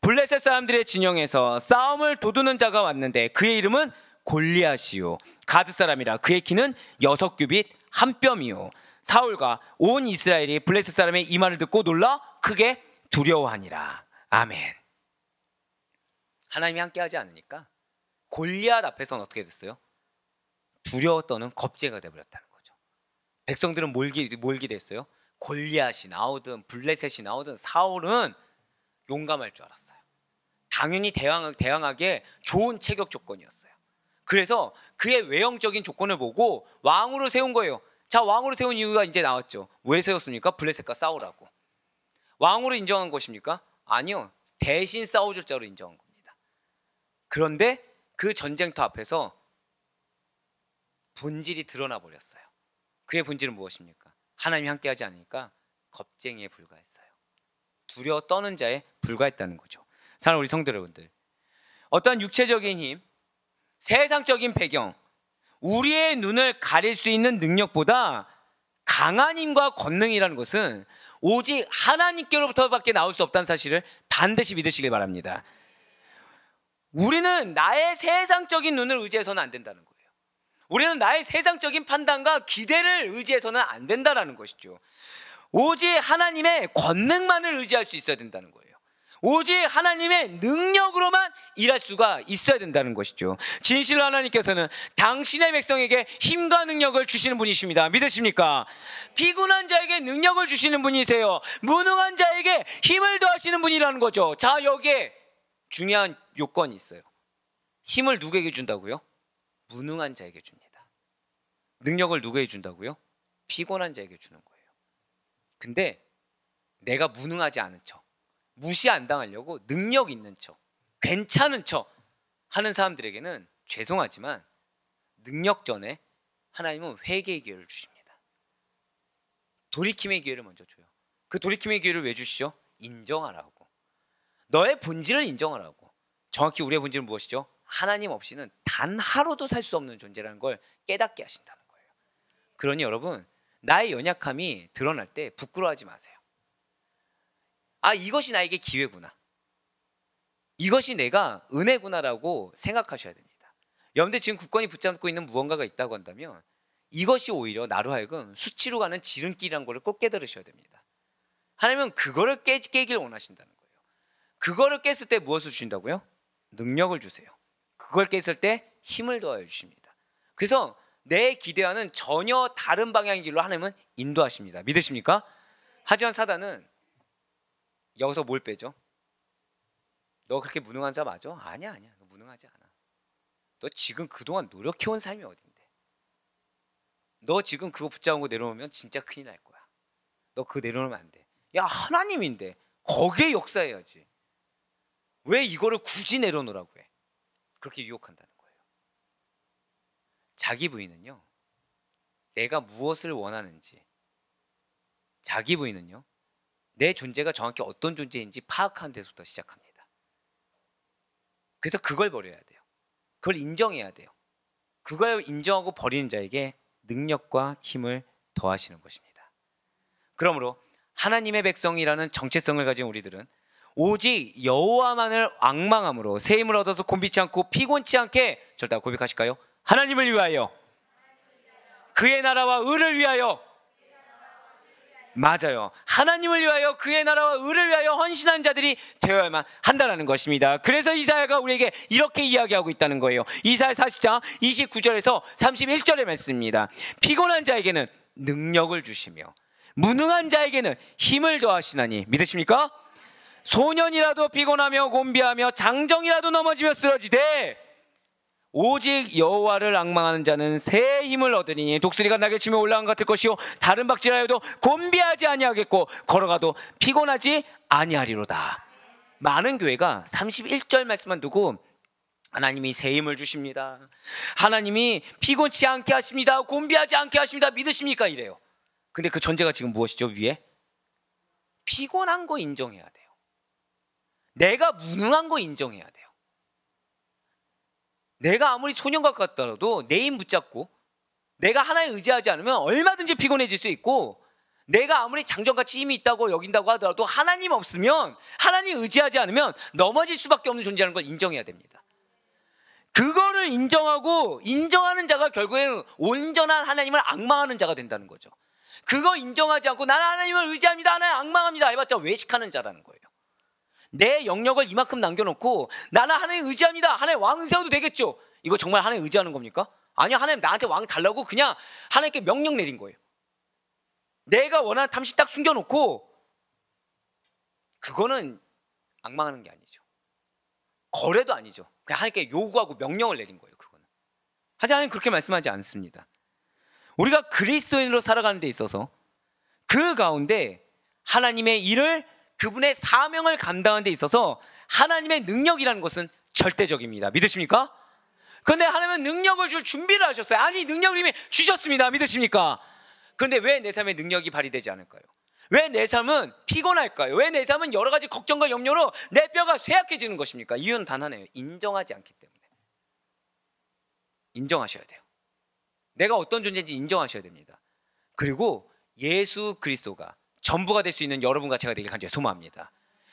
블레셋 사람들의 진영에서 싸움을 도두는 자가 왔는데 그의 이름은 골리앗이요 가드 사람이라 그의 키는 6규빗 1뼘이요 사울과 온 이스라엘이 블레셋 사람의 이 말을 듣고 놀라 크게 두려워하니라. 아멘. 하나님이 함께하지 않으니까 골리앗 앞에서는 어떻게 됐어요? 두려워 떠는 겁쟁이가 되어버렸다는 거죠. 백성들은 뭘 기대했어요? 골리앗이 나오든 블레셋이 나오든 사울은 용감할 줄 알았어요. 당연히 대항하기에 좋은 체격 조건이었어요. 그래서 그의 외형적인 조건을 보고 왕으로 세운 거예요. 자, 왕으로 세운 이유가 이제 나왔죠. 왜 세웠습니까? 블레셋과 싸우라고. 왕으로 인정한 것입니까? 아니요. 대신 싸워줄 자로 인정한 겁니다. 그런데 그 전쟁터 앞에서 본질이 드러나 버렸어요. 그의 본질은 무엇입니까? 하나님이 함께하지 않으니까 겁쟁이에 불과했어요. 두려워 떠는 자에 불과했다는 거죠. 사랑하는 우리 성도 여러분들, 어떠한 육체적인 힘, 세상적인 배경, 우리의 눈을 가릴 수 있는 능력보다 강한 힘과 권능이라는 것은 오직 하나님께로부터밖에 나올 수 없다는 사실을 반드시 믿으시길 바랍니다. 우리는 나의 세상적인 눈을 의지해서는 안 된다는 거예요. 우리는 나의 세상적인 판단과 기대를 의지해서는 안 된다는 것이죠. 오직 하나님의 권능만을 의지할 수 있어야 된다는 거예요. 오직 하나님의 능력으로만 일할 수가 있어야 된다는 것이죠. 진실로 하나님께서는 당신의 백성에게 힘과 능력을 주시는 분이십니다. 믿으십니까? 피곤한 자에게 능력을 주시는 분이세요. 무능한 자에게 힘을 더하시는 분이라는 거죠. 자, 여기에 중요한 요건이 있어요. 힘을 누구에게 준다고요? 무능한 자에게 줍니다. 능력을 누구에게 준다고요? 피곤한 자에게 주는 거예요. 근데 내가 무능하지 않은 척, 무시 안 당하려고 능력 있는 척, 괜찮은 척 하는 사람들에게는 죄송하지만 능력 전에 하나님은 회개의 기회를 주십니다. 돌이킴의 기회를 먼저 줘요. 그 돌이킴의 기회를 왜 주시죠? 인정하라고. 너의 본질을 인정하라고. 정확히 우리의 본질은 무엇이죠? 하나님 없이는 단 하루도 살 수 없는 존재라는 걸 깨닫게 하신다는 거예요. 그러니 여러분, 나의 연약함이 드러날 때 부끄러워하지 마세요. 아, 이것이 나에게 기회구나. 이것이 내가 은혜구나라고 생각하셔야 됩니다. 여러분들 지금 굳건히 붙잡고 있는 무언가가 있다고 한다면 이것이 오히려 나로 하여금 수치로 가는 지름길이라는 것을 꼭 깨달으셔야 됩니다. 하나님은 그거를 깨길 원하신다는 거예요. 그거를 깼을 때 무엇을 주신다고요? 능력을 주세요. 그걸 깼을 때 힘을 더하여 주십니다. 그래서 내 기대와는 전혀 다른 방향의 길로 하나님은 인도하십니다. 믿으십니까? 하지만 사단은 여기서 뭘 빼죠? 너 그렇게 무능한 자 맞아? 아니야. 너 무능하지 않아. 너 지금 그동안 노력해온 삶이 어딘데? 너 지금 그거 붙잡은 거 내려놓으면 진짜 큰일 날 거야. 너 그거 내려놓으면 안 돼. 야, 하나님인데 거기에 역사해야지. 왜 이거를 굳이 내려놓으라고 해? 그렇게 유혹한다는 거예요. 자기 부인은요, 내가 무엇을 원하는지, 자기 부인은요, 내 존재가 정확히 어떤 존재인지 파악하는 데서부터 시작합니다. 그래서 그걸 버려야 돼요. 그걸 인정해야 돼요. 그걸 인정하고 버리는 자에게 능력과 힘을 더하시는 것입니다. 그러므로 하나님의 백성이라는 정체성을 가진 우리들은 오직 여호와만을 앙망함으로 새 힘을 얻어서 곤비치 않고 피곤치 않게 절대 고백하실까요? 하나님을 위하여, 그의 나라와 의를 위하여. 맞아요. 하나님을 위하여, 그의 나라와 의를 위하여 헌신한 자들이 되어야만 한다는 것입니다. 그래서 이사야가 우리에게 이렇게 이야기하고 있다는 거예요. 이사야 40장 29절에서 31절의 말씀입니다. 피곤한 자에게는 능력을 주시며 무능한 자에게는 힘을 더하시나니. 믿으십니까? 소년이라도 피곤하며 곤비하며 장정이라도 넘어지며 쓰러지되 오직 여호와를 앙망하는 자는 새 힘을 얻으리니 독수리가 날개 치며 올라간 것 같을 것이요 다른 박질하여도 곤비하지 아니하겠고 걸어가도 피곤하지 아니하리로다. 많은 교회가 31절 말씀만 두고 하나님이 새 힘을 주십니다, 하나님이 피곤치 않게 하십니다, 곤비하지 않게 하십니다, 믿으십니까? 이래요. 근데 그 전제가 지금 무엇이죠? 위에 피곤한 거 인정해야 돼요. 내가 무능한 거 인정해야 돼요. 내가 아무리 소년 같더라도 내 힘 붙잡고 내가 하나에 의지하지 않으면 얼마든지 피곤해질 수 있고, 내가 아무리 장정같이 힘이 있다고 여긴다고 하더라도 하나님 없으면, 하나님 의지하지 않으면 넘어질 수밖에 없는 존재라는 걸 인정해야 됩니다. 그거를 인정하고 인정하는 자가 결국에는 온전한 하나님을 앙망하는 자가 된다는 거죠. 그거 인정하지 않고 나는 하나님을 의지합니다, 하나님 앙망합니다 해봤자 외식하는 자라는 거예요. 내 영역을 이만큼 남겨놓고 나는 하나님 의지합니다, 하나님 왕 세워도 되겠죠. 이거 정말 하나님 의지하는 겁니까? 아니요, 하나님 나한테 왕 달라고 그냥 하나님께 명령 내린 거예요. 내가 원하는 탐식 딱 숨겨놓고, 그거는 앙망하는 게 아니죠. 거래도 아니죠. 그냥 하나님께 요구하고 명령을 내린 거예요. 그거는. 하지만 하나님 그렇게 말씀하지 않습니다. 우리가 그리스도인으로 살아가는 데 있어서 그 가운데 하나님의 일을, 그분의 사명을 감당하는 데 있어서 하나님의 능력이라는 것은 절대적입니다. 믿으십니까? 그런데 하나님은 능력을 줄 준비를 하셨어요. 아니, 능력을 이미 주셨습니다. 믿으십니까? 그런데 왜 내 삶에 능력이 발휘되지 않을까요? 왜 내 삶은 피곤할까요? 왜 내 삶은 여러 가지 걱정과 염려로 내 뼈가 쇠약해지는 것입니까? 이유는 단 하나예요. 인정하지 않기 때문에. 인정하셔야 돼요. 내가 어떤 존재인지 인정하셔야 됩니다. 그리고 예수 그리스도가 전부가 될 수 있는 여러분과 제가 되길 간절히 소망합니다.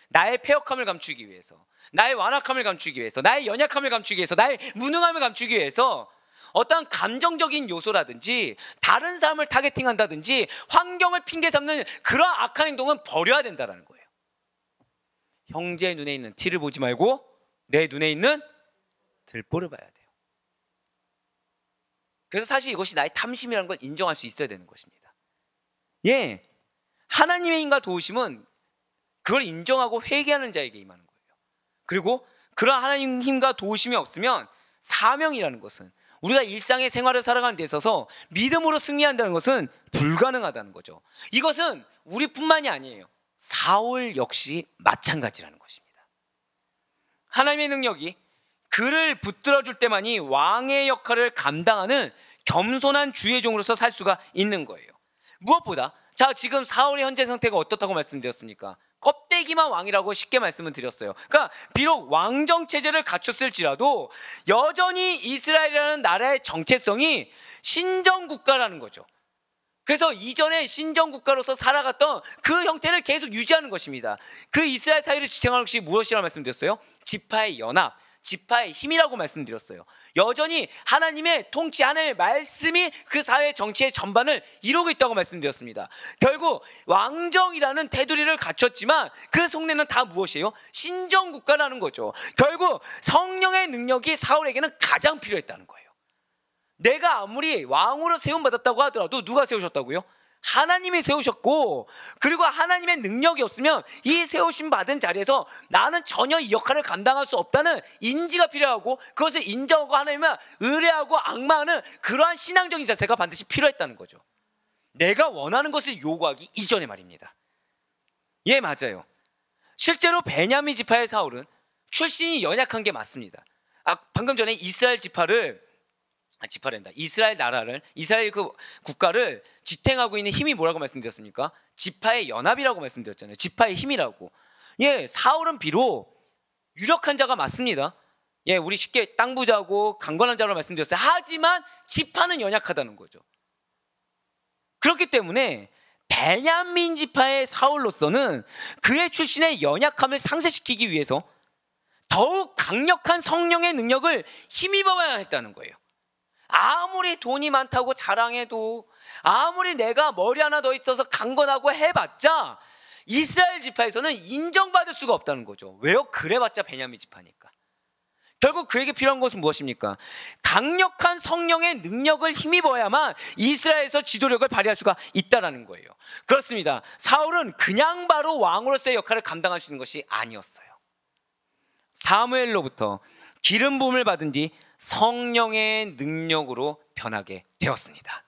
나의 패역함을 감추기 위해서, 나의 완악함을 감추기 위해서, 나의 연약함을 감추기 위해서, 나의 무능함을 감추기 위해서 어떤 감정적인 요소라든지 다른 사람을 타겟팅한다든지 환경을 핑계 삼는 그런 악한 행동은 버려야 된다는 거예요. 형제의 눈에 있는 티를 보지 말고 내 눈에 있는 들보를 봐야 돼요. 그래서 사실 이것이 나의 탐심이라는 걸 인정할 수 있어야 되는 것입니다. 예, 하나님의 힘과 도우심은 그걸 인정하고 회개하는 자에게 임하는 거예요. 그리고 그런 하나님 힘과 도우심이 없으면 사명이라는 것은, 우리가 일상의 생활을 살아가는 데 있어서 믿음으로 승리한다는 것은 불가능하다는 거죠. 이것은 우리뿐만이 아니에요. 사울 역시 마찬가지라는 것입니다. 하나님의 능력이 그를 붙들어줄 때만이 왕의 역할을 감당하는 겸손한 주의 종으로서 살 수가 있는 거예요. 무엇보다 자, 지금 사울의 현재 상태가 어떻다고 말씀드렸습니까? 껍데기만 왕이라고 쉽게 말씀을 드렸어요. 그러니까 비록 왕정 체제를 갖췄을지라도 여전히 이스라엘이라는 나라의 정체성이 신정 국가라는 거죠. 그래서 이전에 신정국가로서 살아갔던 그 형태를 계속 유지하는 것입니다. 그 이스라엘 사회를 지탱하는 것이 무엇이라고 말씀드렸어요? 지파의 연합, 지파의 힘이라고 말씀드렸어요. 여전히 하나님의 통치 안에 말씀이 그 사회 정치의 전반을 이루고 있다고 말씀드렸습니다. 결국 왕정이라는 테두리를 갖췄지만 그 속내는 다 무엇이에요? 신정국가라는 거죠. 결국 성령의 능력이 사울에게는 가장 필요했다는 거예요. 내가 아무리 왕으로 세움받았다고 하더라도 누가 세우셨다고요? 하나님이 세우셨고, 그리고 하나님의 능력이 없으면 이 세우심 받은 자리에서 나는 전혀 이 역할을 감당할 수 없다는 인지가 필요하고, 그것을 인정하고 하나님을 의뢰하고 악마하는 그러한 신앙적인 자세가 반드시 필요했다는 거죠. 내가 원하는 것을 요구하기 이전에 말입니다. 예, 맞아요. 실제로 베냐민 지파의 사울은 출신이 연약한 게 맞습니다. 방금 전에 이스라엘 나라를, 이스라엘 그 국가를 지탱하고 있는 힘이 뭐라고 말씀드렸습니까? 지파의 연합이라고 말씀드렸잖아요. 지파의 힘이라고. 예, 사울은 비록 유력한 자가 맞습니다. 예, 우리 쉽게 땅 부자고 강건한 자로 말씀드렸어요. 하지만 지파는 연약하다는 거죠. 그렇기 때문에 베냐민 지파의 사울로서는 그의 출신의 연약함을 상쇄시키기 위해서 더욱 강력한 성령의 능력을 힘입어야 했다는 거예요. 아무리 돈이 많다고 자랑해도, 아무리 내가 머리 하나 더 있어서 강건하고 해봤자 이스라엘 지파에서는 인정받을 수가 없다는 거죠. 왜요? 그래봤자 베냐민 지파니까. 결국 그에게 필요한 것은 무엇입니까? 강력한 성령의 능력을 힘입어야만 이스라엘에서 지도력을 발휘할 수가 있다는 거예요. 그렇습니다. 사울은 그냥 바로 왕으로서의 역할을 감당할 수 있는 것이 아니었어요. 사무엘로부터 기름 부음을 받은 뒤 성령의 능력으로 변하게 되었습니다.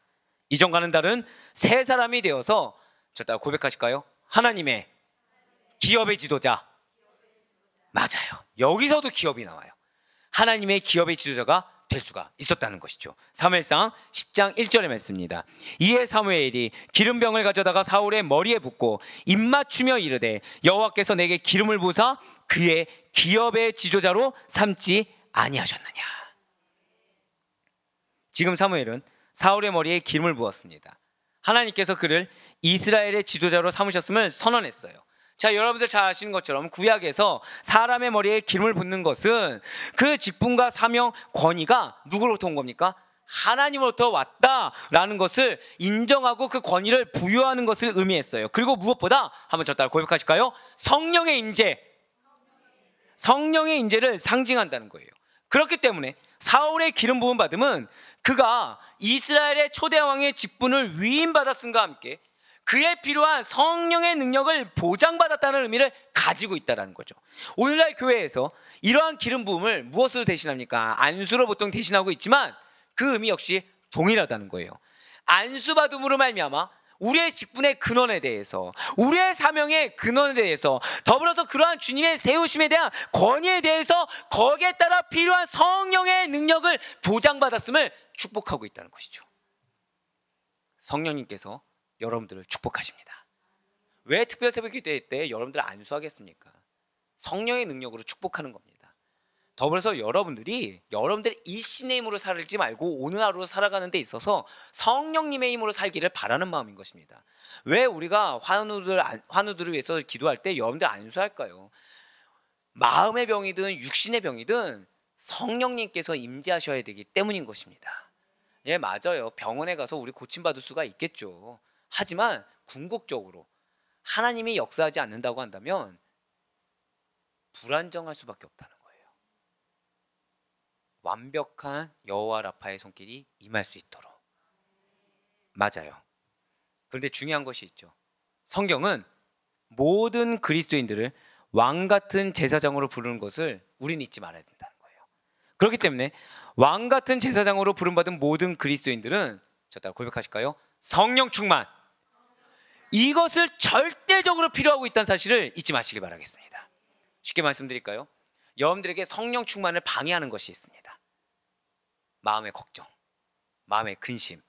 이전과는 다른 새 사람이 되어서, 저 따라 고백하실까요? 하나님의 기업의 지도자. 맞아요. 여기서도 기업이 나와요. 하나님의 기업의 지도자가 될 수가 있었다는 것이죠. 사무엘상 10장 1절의 말씀입니다. 이에 사무엘이 기름병을 가져다가 사울의 머리에 붓고 입맞추며 이르되 여호와께서 내게 기름을 부으사 그의 기업의 지도자로 삼지 아니하셨느냐. 지금 사무엘은 사울의 머리에 기름을 부었습니다. 하나님께서 그를 이스라엘의 지도자로 삼으셨음을 선언했어요. 자, 여러분들 잘 아시는 것처럼 구약에서 사람의 머리에 기름을 붓는 것은 그 직분과 사명, 권위가 누구로부터 온 겁니까? 하나님으로부터 왔다라는 것을 인정하고 그 권위를 부여하는 것을 의미했어요. 그리고 무엇보다, 한번 저 따라 고백하실까요? 성령의 임재, 성령의 임재를 상징한다는 거예요. 그렇기 때문에 사울의 기름 부음 받음은 그가 이스라엘의 초대 왕의 직분을 위임받았음과 함께 그에 필요한 성령의 능력을 보장받았다는 의미를 가지고 있다는 거죠. 오늘날 교회에서 이러한 기름 부음을 무엇으로 대신합니까? 안수로 보통 대신하고 있지만 그 의미 역시 동일하다는 거예요. 안수 받음으로 말미암아 우리의 직분의 근원에 대해서, 우리의 사명의 근원에 대해서, 더불어서 그러한 주님의 세우심에 대한 권위에 대해서 거기에 따라 필요한 성령의 능력을 보장받았음을 축복하고 있다는 것이죠. 성령님께서 여러분들을 축복하십니다. 왜 특별새벽기도 때 여러분들을 안수하겠습니까? 성령의 능력으로 축복하는 겁니다. 더불어서 여러분들의 일신의 힘으로 살지 말고 오늘 하루 살아가는 데 있어서 성령님의 힘으로 살기를 바라는 마음인 것입니다. 왜 우리가 환우들을 위해서 기도할 때 여러분들 안수할까요? 마음의 병이든 육신의 병이든 성령님께서 임재하셔야 되기 때문인 것입니다. 예, 맞아요. 병원에 가서 우리 고침받을 수가 있겠죠. 하지만 궁극적으로 하나님이 역사하지 않는다고 한다면 불안정할 수밖에 없다는 거예요. 완벽한 여호와 라파의 손길이 임할 수 있도록. 맞아요. 그런데 중요한 것이 있죠. 성경은 모든 그리스도인들을 왕 같은 제사장으로 부르는 것을 우리는 잊지 말아야 된다는 거예요. 그렇기 때문에 왕 같은 제사장으로 부름받은 모든 그리스도인들은, 저 따라 고백하실까요? 성령 충만, 이것을 절대적으로 필요하고 있다는 사실을 잊지 마시기 바라겠습니다. 쉽게 말씀드릴까요? 여러분들에게 성령 충만을 방해하는 것이 있습니다. 마음의 걱정, 마음의 근심,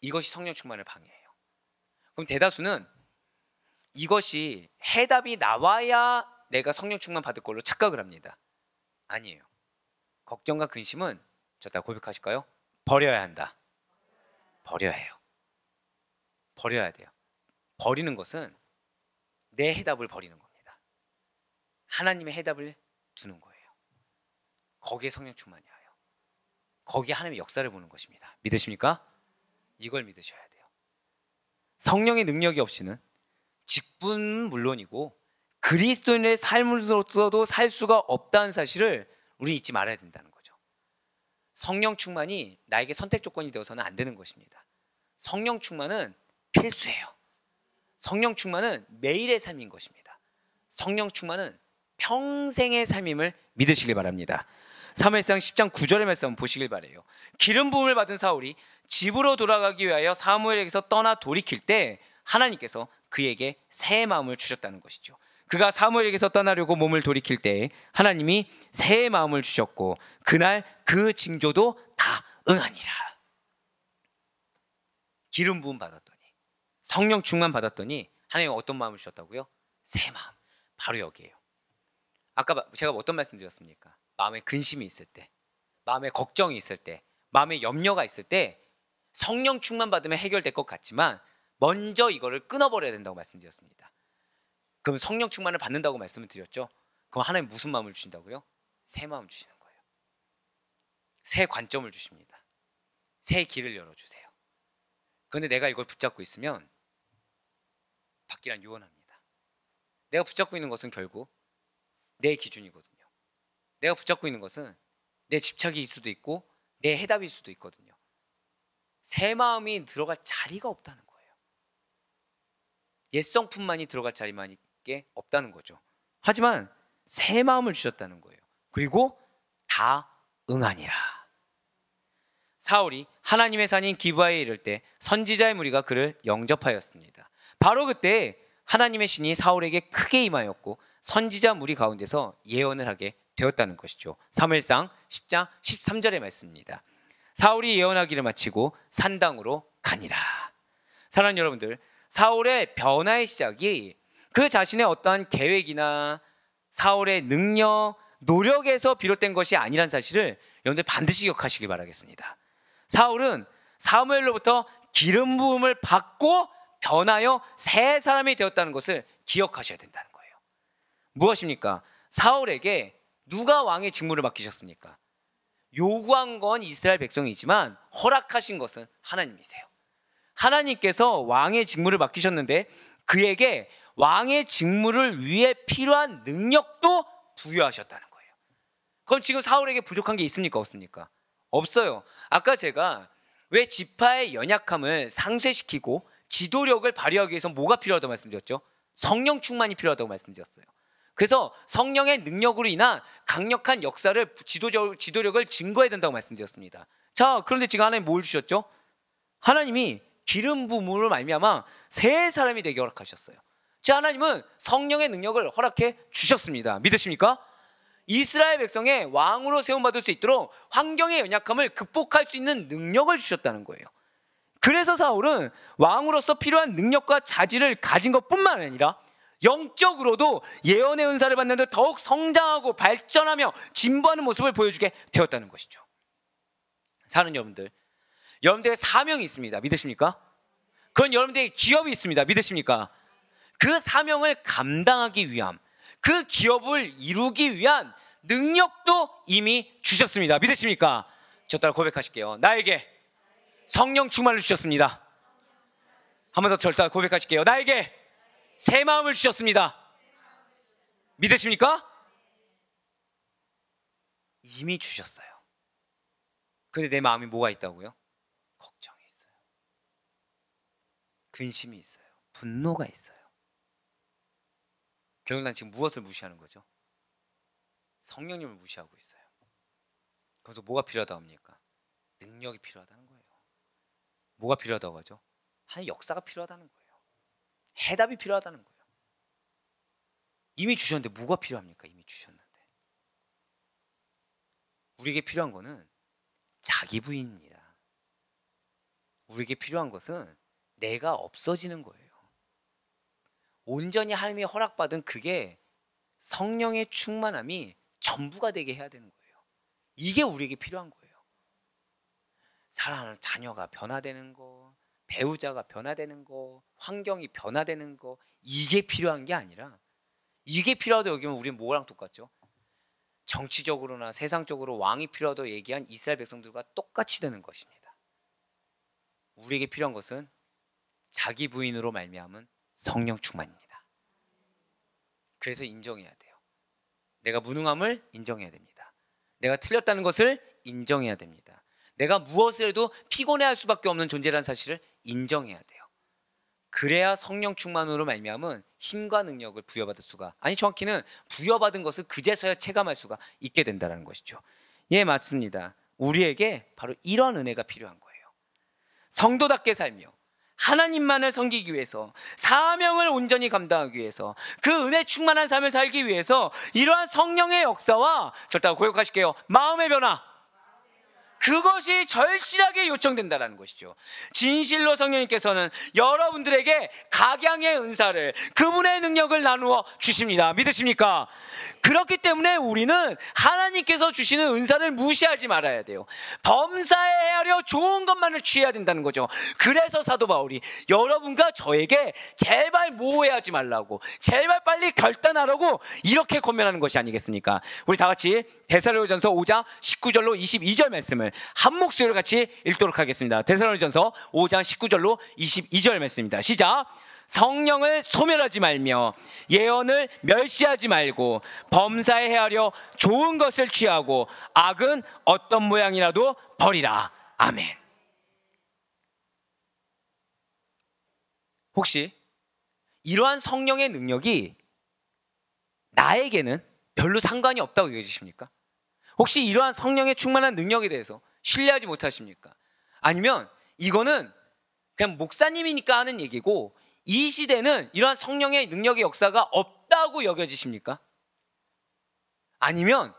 이것이 성령 충만을 방해해요. 그럼 대다수는 이것이 해답이 나와야 내가 성령 충만 받을 걸로 착각을 합니다. 아니에요. 걱정과 근심은, 저 따라 고백하실까요? 버려야 한다. 버려야 해요. 버려야 돼요. 버리는 것은 내 해답을 버리는 겁니다. 하나님의 해답을 두는 거예요. 거기에 성령 충만이 와요. 거기에 하나님의 역사를 보는 것입니다. 믿으십니까? 이걸 믿으셔야 돼요. 성령의 능력이 없이는 직분은 물론이고 그리스도인의 삶으로서도 살 수가 없다는 사실을 우리 잊지 말아야 된다는 거죠. 성령 충만이 나에게 선택 조건이 되어서는 안 되는 것입니다. 성령 충만은 필수예요. 성령 충만은 매일의 삶인 것입니다. 성령 충만은 평생의 삶임을 믿으시길 바랍니다. 사무엘상 10장 9절의 말씀 보시길 바라요. 기름 부음을 받은 사울이 집으로 돌아가기 위하여 사무엘에게서 떠나 돌이킬 때 하나님께서 그에게 새 마음을 주셨다는 것이죠. 그가 사무엘에게서 떠나려고 몸을 돌이킬 때 하나님이 새 마음을 주셨고 그날 그 징조도 다 응하니라. 기름 부음 받았더니 성령 충만 받았더니 하나님은 어떤 마음을 주셨다고요? 새 마음. 바로 여기에요. 아까 제가 어떤 말씀 드렸습니까? 마음에 근심이 있을 때, 마음에 걱정이 있을 때, 마음에 염려가 있을 때 성령 충만 받으면 해결될 것 같지만 먼저 이거를 끊어버려야 된다고 말씀드렸습니다. 그럼 성령 충만을 받는다고 말씀을 드렸죠. 그럼 하나님 무슨 마음을 주신다고요? 새 마음 주시는 거예요. 새 관점을 주십니다. 새 길을 열어주세요. 그런데 내가 이걸 붙잡고 있으면 받기란 유언합니다. 내가 붙잡고 있는 것은 결국 내 기준이거든요. 내가 붙잡고 있는 것은 내 집착일 수도 있고 내 해답일 수도 있거든요. 새 마음이 들어갈 자리가 없다는 거예요. 옛 성품만이 들어갈 자리만 있게 없다는 거죠. 하지만 새 마음을 주셨다는 거예요. 그리고 다 응하니라. 사울이 하나님의 산인 기브아에 이를 때 선지자의 무리가 그를 영접하였습니다. 바로 그때 하나님의 신이 사울에게 크게 임하였고 선지자 무리 가운데서 예언을 하게 되었다는 것이죠. 사무엘상 10장 13절의 말씀입니다. 사울이 예언하기를 마치고 산당으로 가니라. 사랑하는 여러분들, 사울의 변화의 시작이 그 자신의 어떠한 계획이나 사울의 능력, 노력에서 비롯된 것이 아니란 사실을 여러분들 반드시 기억하시길 바라겠습니다. 사울은 사무엘로부터 기름 부음을 받고 변하여 새 사람이 되었다는 것을 기억하셔야 된다는 거예요. 무엇입니까? 사울에게 누가 왕의 직무를 맡기셨습니까? 요구한 건 이스라엘 백성이지만 허락하신 것은 하나님이세요. 하나님께서 왕의 직무를 맡기셨는데 그에게 왕의 직무를 위해 필요한 능력도 부여하셨다는 거예요. 그럼 지금 사울에게 부족한 게 있습니까? 없습니까? 없어요. 아까 제가 왜 지파의 연약함을 상쇄시키고 지도력을 발휘하기 위해서 뭐가 필요하다고 말씀드렸죠? 성령 충만이 필요하다고 말씀드렸어요. 그래서 성령의 능력으로 인한 강력한 역사를 지도력을 증거해야 된다고 말씀드렸습니다. 자, 그런데 지금 하나님 뭘 주셨죠? 하나님이 기름 부음으로 말미암아 새 사람이 되게 허락하셨어요. 자, 하나님은 성령의 능력을 허락해 주셨습니다. 믿으십니까? 이스라엘 백성의 왕으로 세움받을 수 있도록 환경의 연약함을 극복할 수 있는 능력을 주셨다는 거예요. 그래서 사울은 왕으로서 필요한 능력과 자질을 가진 것뿐만 아니라 영적으로도 예언의 은사를 받는데 더욱 성장하고 발전하며 진보하는 모습을 보여주게 되었다는 것이죠. 사는 여러분들, 여러분들의 사명이 있습니다. 믿으십니까? 그건 여러분들의 기업이 있습니다. 믿으십니까? 그 사명을 감당하기 위함, 그 기업을 이루기 위한 능력도 이미 주셨습니다. 믿으십니까? 저 따라 고백하실게요. 나에게 성령 충만을 주셨습니다. 한 번 더 절 따라 고백하실게요. 나에게 새 마음을 주셨습니다. 믿으십니까? 이미 주셨어요. 근데 내 마음이 뭐가 있다고요? 걱정이 있어요. 근심이 있어요. 분노가 있어요. 결국 난 지금 무엇을 무시하는 거죠? 성령님을 무시하고 있어요. 그래서 뭐가 필요하다고 합니까? 능력이 필요하다는 거예요. 뭐가 필요하다고 하죠? 하나의 역사가 필요하다는 거예요. 해답이 필요하다는 거예요. 이미 주셨는데 뭐가 필요합니까? 이미 주셨는데. 우리에게 필요한 거는 자기 부인입니다. 우리에게 필요한 것은 내가 없어지는 거예요. 온전히 하나님이 허락받은 그게 성령의 충만함이 전부가 되게 해야 되는 거예요. 이게 우리에게 필요한 거예요. 사랑하는 자녀가 변화되는 거, 배우자가 변화되는 거, 환경이 변화되는 거, 이게 필요한 게 아니라, 이게 필요하다고 여기면 우리는 뭐랑 똑같죠? 정치적으로나 세상적으로 왕이 필요하다고 얘기한 이스라엘 백성들과 똑같이 되는 것입니다. 우리에게 필요한 것은 자기 부인으로 말미암은 성령 충만입니다. 그래서 인정해야 돼요. 내가 무능함을 인정해야 됩니다. 내가 틀렸다는 것을 인정해야 됩니다. 내가 무엇을 해도 피곤해할 수밖에 없는 존재라는 사실을 인정해야 돼요. 그래야 성령 충만으로 말미암은 힘과 능력을 부여받을 수가, 아니 정확히는 부여받은 것을 그제서야 체감할 수가 있게 된다는 것이죠. 예, 맞습니다. 우리에게 바로 이런 은혜가 필요한 거예요. 성도답게 살며 하나님만을 섬기기 위해서, 사명을 온전히 감당하기 위해서, 그 은혜 충만한 삶을 살기 위해서 이러한 성령의 역사와, 절대 고백하실게요, 마음의 변화, 그것이 절실하게 요청된다는 것이죠. 진실로 성령님께서는 여러분들에게 각양의 은사를, 그분의 능력을 나누어 주십니다. 믿으십니까? 그렇기 때문에 우리는 하나님께서 주시는 은사를 무시하지 말아야 돼요. 범사에 헤아려 좋은 것만을 취해야 된다는 거죠. 그래서 사도 바울이 여러분과 저에게 제발 모호해하지 말라고, 제발 빨리 결단하라고 이렇게 권면하는 것이 아니겠습니까? 우리 다 같이 데살로니가전서 5장 19절로 22절 말씀을 한 목소리로 같이 읽도록 하겠습니다. 데살로니가전서 5장 19절로 22절 말씀입니다. 시작. 성령을 소멸하지 말며 예언을 멸시하지 말고 범사에 헤아려 좋은 것을 취하고 악은 어떤 모양이라도 버리라. 아멘. 혹시 이러한 성령의 능력이 나에게는 별로 상관이 없다고 여기십니까? 혹시 이러한 성령의 충만한 능력에 대해서 신뢰하지 못하십니까? 아니면 이거는 그냥 목사님이니까 하는 얘기고 이 시대는 이러한 성령의 능력의 역사가 없다고 여겨지십니까? 아니면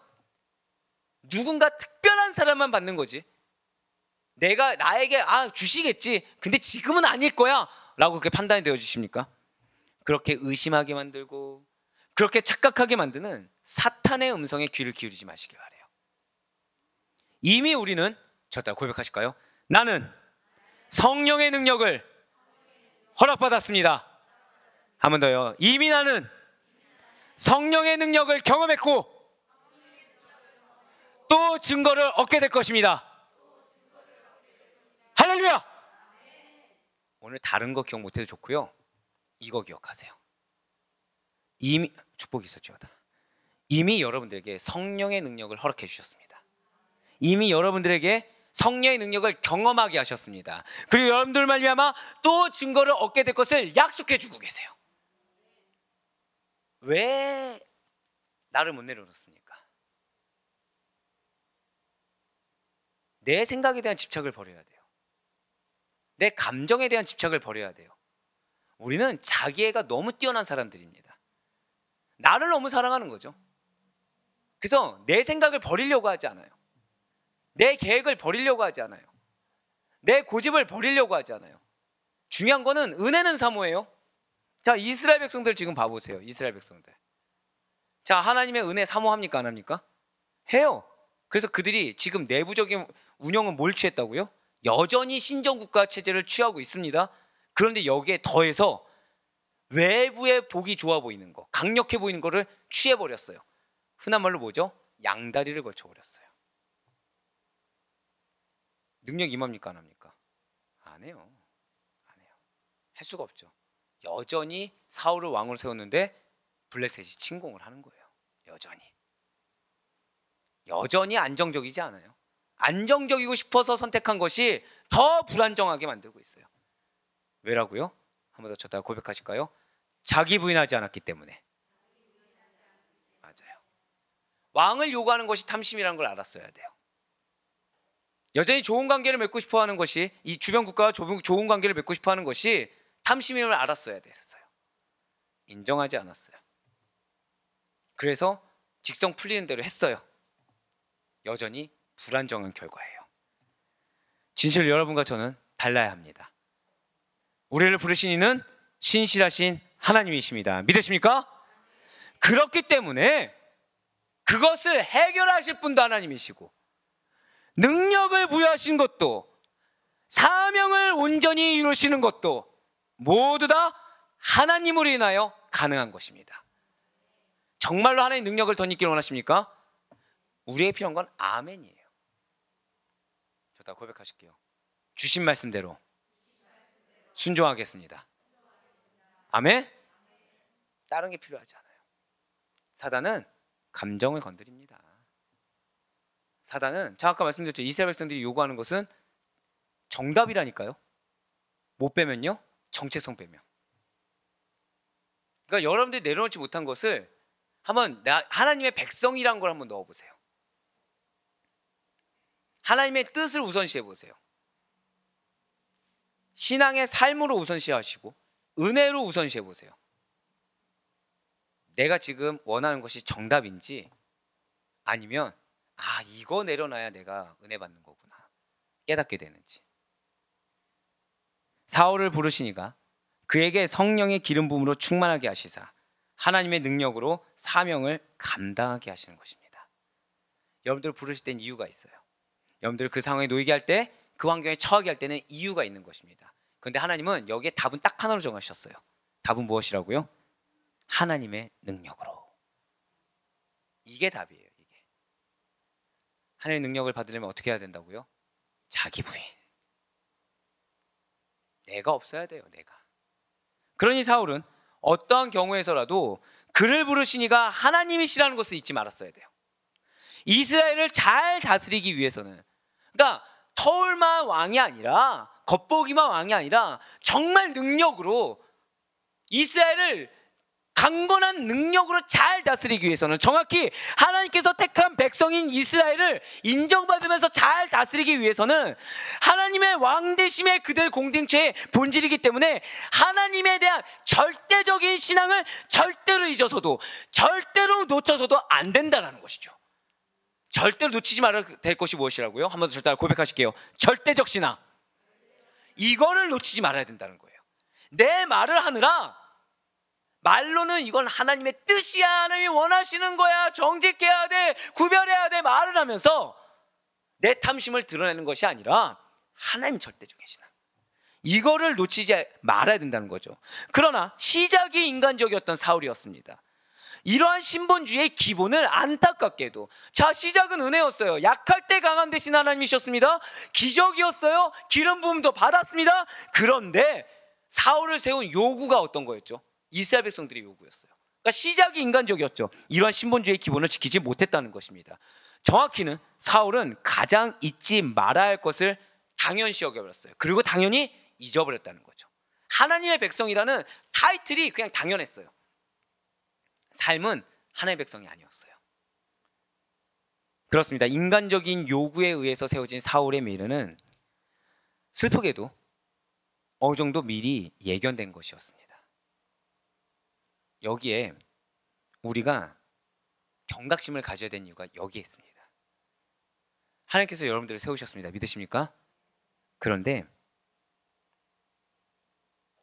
누군가 특별한 사람만 받는 거지, 내가 나에게 주시겠지, 근데 지금은 아닐 거야 라고 그렇게 판단이 되어지십니까? 그렇게 의심하게 만들고 그렇게 착각하게 만드는 사탄의 음성에 귀를 기울이지 마시길 바라요. 이미 우리는, 저다 고백하실까요? 나는 성령의 능력을 허락받았습니다. 한 번 더요. 이미 나는 성령의 능력을 경험했고 또 증거를 얻게 될 것입니다. 할렐루야! 오늘 다른 거 기억 못해도 좋고요, 이거 기억하세요. 이미 축복이 있었죠. 이미 여러분들에게 성령의 능력을 허락해 주셨습니다. 이미 여러분들에게 성령의 능력을 경험하게 하셨습니다. 그리고 여러분들 말미암아 또 증거를 얻게 될 것을 약속해 주고 계세요. 왜 나를 못 내려놓습니까? 내 생각에 대한 집착을 버려야 돼요. 내 감정에 대한 집착을 버려야 돼요. 우리는 자기애가 너무 뛰어난 사람들입니다. 나를 너무 사랑하는 거죠. 그래서 내 생각을 버리려고 하지 않아요. 내 계획을 버리려고 하지 않아요. 내 고집을 버리려고 하지 않아요. 중요한 거는 은혜는 사모해요. 자, 이스라엘 백성들 지금 봐보세요. 이스라엘 백성들. 자, 하나님의 은혜 사모합니까? 안 합니까? 해요. 그래서 그들이 지금 내부적인 운영은 뭘 취했다고요? 여전히 신정국가 체제를 취하고 있습니다. 그런데 여기에 더해서 외부의 복이 좋아 보이는 거, 강력해 보이는 거를 취해버렸어요. 흔한 말로 뭐죠? 양다리를 걸쳐버렸어요. 능력 임합니까? 안 합니까? 안 해요. 안 해요. 할 수가 없죠. 여전히 사울을 왕으로 세웠는데 블레셋이 침공을 하는 거예요. 여전히 안정적이지 않아요. 안정적이고 싶어서 선택한 것이 더 불안정하게 만들고 있어요. 왜라고요? 한 번 더 쳤다가 고백하실까요? 자기 부인하지 않았기 때문에. 맞아요. 왕을 요구하는 것이 탐심이라는 걸 알았어야 돼요. 여전히 좋은 관계를 맺고 싶어하는 것이, 이 주변 국가와 좋은 관계를 맺고 싶어하는 것이 탐심임을 알았어야 됐어요. 인정하지 않았어요. 그래서 직성 풀리는 대로 했어요. 여전히 불안정한 결과예요. 진실로 여러분과 저는 달라야 합니다. 우리를 부르신 이는 신실하신 하나님이십니다. 믿으십니까? 그렇기 때문에 그것을 해결하실 분도 하나님이시고 능력을 부여하신 것도 사명을 온전히 이루시는 것도 모두 다 하나님으로 인하여 가능한 것입니다. 정말로 하나님의 능력을 덧입기를 원하십니까? 우리에게 필요한 건 아멘이에요. 저 다 고백하실게요. 주신 말씀대로 순종하겠습니다. 아멘? 다른 게 필요하지 않아요. 사단은 감정을 건드립니다. 사단은 제가 아까 말씀드렸죠. 이스라엘 백성들이 요구하는 것은 정답이라니까요. 못 빼면요, 정체성 빼면. 그러니까 여러분들이 내려놓지 못한 것을 한번 하나님의 백성이란 걸 한번 넣어보세요. 하나님의 뜻을 우선시해 보세요. 신앙의 삶으로 우선시하시고 은혜로 우선시해 보세요. 내가 지금 원하는 것이 정답인지 아니면 이거 내려놔야 내가 은혜 받는 거구나 깨닫게 되는지. 사울을 부르시니까 그에게 성령의 기름 부음으로 충만하게 하시사 하나님의 능력으로 사명을 감당하게 하시는 것입니다. 여러분들 부르실 땐 이유가 있어요. 여러분들 그 상황에 놓이게 할 때, 그 환경에 처하게 할 때는 이유가 있는 것입니다. 그런데 하나님은 여기에 답은 딱 하나로 정하셨어요. 답은 무엇이라고요? 하나님의 능력으로. 이게 답이에요. 이게. 하나님의 능력을 받으려면 어떻게 해야 된다고요? 자기 부인. 내가 없어야 돼요. 내가. 그러니 사울은 어떠한 경우에서라도 그를 부르시니가 하나님이시라는 것을 잊지 말았어야 돼요. 이스라엘을 잘 다스리기 위해서는, 그러니까 터울만 왕이 아니라, 겉보기만 왕이 아니라 정말 능력으로 이스라엘을 강건한 능력으로 잘 다스리기 위해서는, 정확히 하나님께서 택한 백성인 이스라엘을 인정받으면서 잘 다스리기 위해서는 하나님의 왕되심의 그들 공동체의 본질이기 때문에 하나님에 대한 절대적인 신앙을 절대로 잊어서도, 절대로 놓쳐서도 안 된다는 것이죠. 절대로 놓치지 말아야 될 것이 무엇이라고요? 한 번 더 절대 고백하실게요. 절대적 신앙. 이거를 놓치지 말아야 된다는 거예요. 내 말을 하느라 말로는 이건 하나님의 뜻이야, 하나님이 원하시는 거야, 정직해야 돼, 구별해야 돼 말을 하면서 내 탐심을 드러내는 것이 아니라 하나님 절대적인 신앙, 이거를 놓치지 말아야 된다는 거죠. 그러나 시작이 인간적이었던 사울이었습니다. 이러한 신본주의의 기본을 안타깝게도, 자, 시작은 은혜였어요. 약할 때 강한 대신 하나님이셨습니다. 기적이었어요. 기름 부음도 받았습니다. 그런데 사울을 세운 요구가 어떤 거였죠? 이스라엘 백성들의 요구였어요. 그러니까 시작이 인간적이었죠. 이러한 신본주의의 기본을 지키지 못했다는 것입니다. 정확히는 사울은 가장 잊지 말아야 할 것을 당연시 여겨버렸어요. 그리고 당연히 잊어버렸다는 거죠. 하나님의 백성이라는 타이틀이 그냥 당연했어요. 삶은 하나님의 백성이 아니었어요. 그렇습니다. 인간적인 요구에 의해서 세워진 사울의 미래는 슬프게도 어느 정도 미리 예견된 것이었습니다. 여기에 우리가 경각심을 가져야 되는 이유가 여기에 있습니다. 하나님께서 여러분들을 세우셨습니다. 믿으십니까? 그런데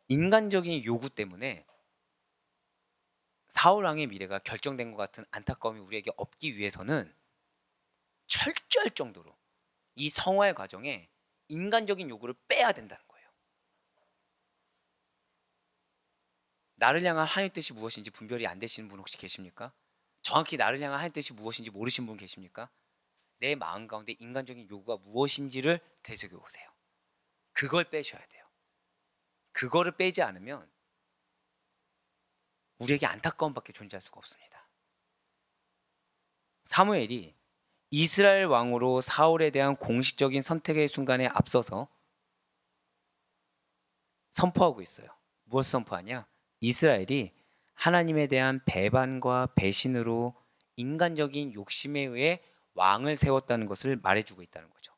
인간적인 요구 때문에 사울 왕의 미래가 결정된 것 같은 안타까움이 우리에게 없기 위해서는 철저할 정도로 이 성화의 과정에 인간적인 요구를 빼야 된다는 거예요. 나를 향한 하나님의 뜻이 무엇인지 분별이 안 되시는 분 혹시 계십니까? 정확히 나를 향한 하나님의 뜻이 무엇인지 모르시는 분 계십니까? 내 마음 가운데 인간적인 요구가 무엇인지를 되새겨보세요. 그걸 빼셔야 돼요. 그거를 빼지 않으면 우리에게 안타까움밖에 존재할 수가 없습니다. 사무엘이 이스라엘 왕으로 사울에 대한 공식적인 선택의 순간에 앞서서 선포하고 있어요. 무엇을 선포하냐? 이스라엘이 하나님에 대한 배반과 배신으로 인간적인 욕심에 의해 왕을 세웠다는 것을 말해주고 있다는 거죠.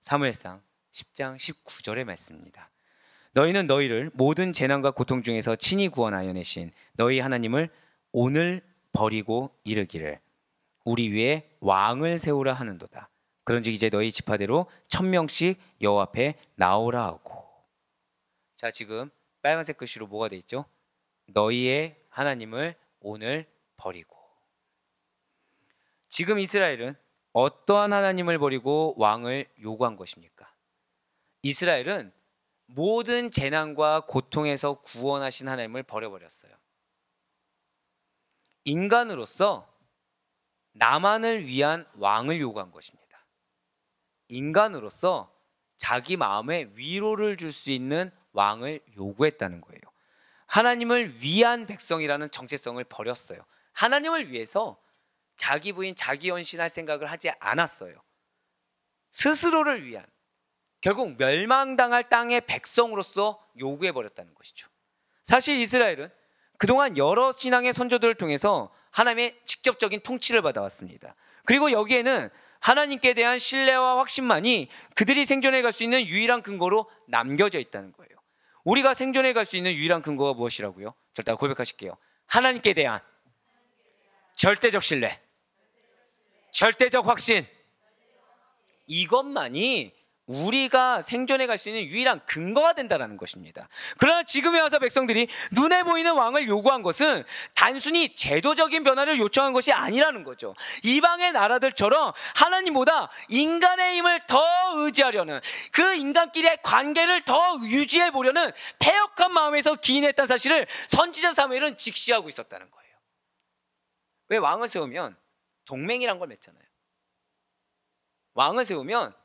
사무엘상 10장 19절의 말씀입니다. 너희는 너희를 모든 재난과 고통 중에서 친히 구원하여 내신 너희 하나님을 오늘 버리고 이르기를 우리 위에 왕을 세우라 하는도다. 그런즉 이제 너희 지파대로 1000명씩 여호와 앞에 나오라 하고. 자, 지금 빨간색 글씨로 뭐가 돼 있죠? 너희의 하나님을 오늘 버리고. 지금 이스라엘은 어떠한 하나님을 버리고 왕을 요구한 것입니까? 이스라엘은 모든 재난과 고통에서 구원하신 하나님을 버려버렸어요. 인간으로서 나만을 위한 왕을 요구한 것입니다. 인간으로서 자기 마음에 위로를 줄 수 있는 왕을 요구했다는 거예요. 하나님을 위한 백성이라는 정체성을 버렸어요. 하나님을 위해서 자기 부인, 자기 헌신할 생각을 하지 않았어요. 스스로를 위한, 결국 멸망당할 땅의 백성으로서 요구해버렸다는 것이죠. 사실 이스라엘은 그동안 여러 신앙의 선조들을 통해서 하나님의 직접적인 통치를 받아왔습니다. 그리고 여기에는 하나님께 대한 신뢰와 확신만이 그들이 생존해 갈 수 있는 유일한 근거로 남겨져 있다는 거예요. 우리가 생존해 갈 수 있는 유일한 근거가 무엇이라고요? 절대 고백하실게요. 하나님께 대한 절대적 신뢰, 절대적 확신, 이것만이 우리가 생존해 갈 수 있는 유일한 근거가 된다는 것입니다. 그러나 지금에 와서 백성들이 눈에 보이는 왕을 요구한 것은 단순히 제도적인 변화를 요청한 것이 아니라는 거죠. 이방의 나라들처럼 하나님보다 인간의 힘을 더 의지하려는, 그 인간끼리의 관계를 더 유지해 보려는 패역한 마음에서 기인했다는 사실을 선지자 사무엘은 직시하고 있었다는 거예요. 왜? 왕을 세우면 동맹이란 걸 맺잖아요. 왕을 세우면,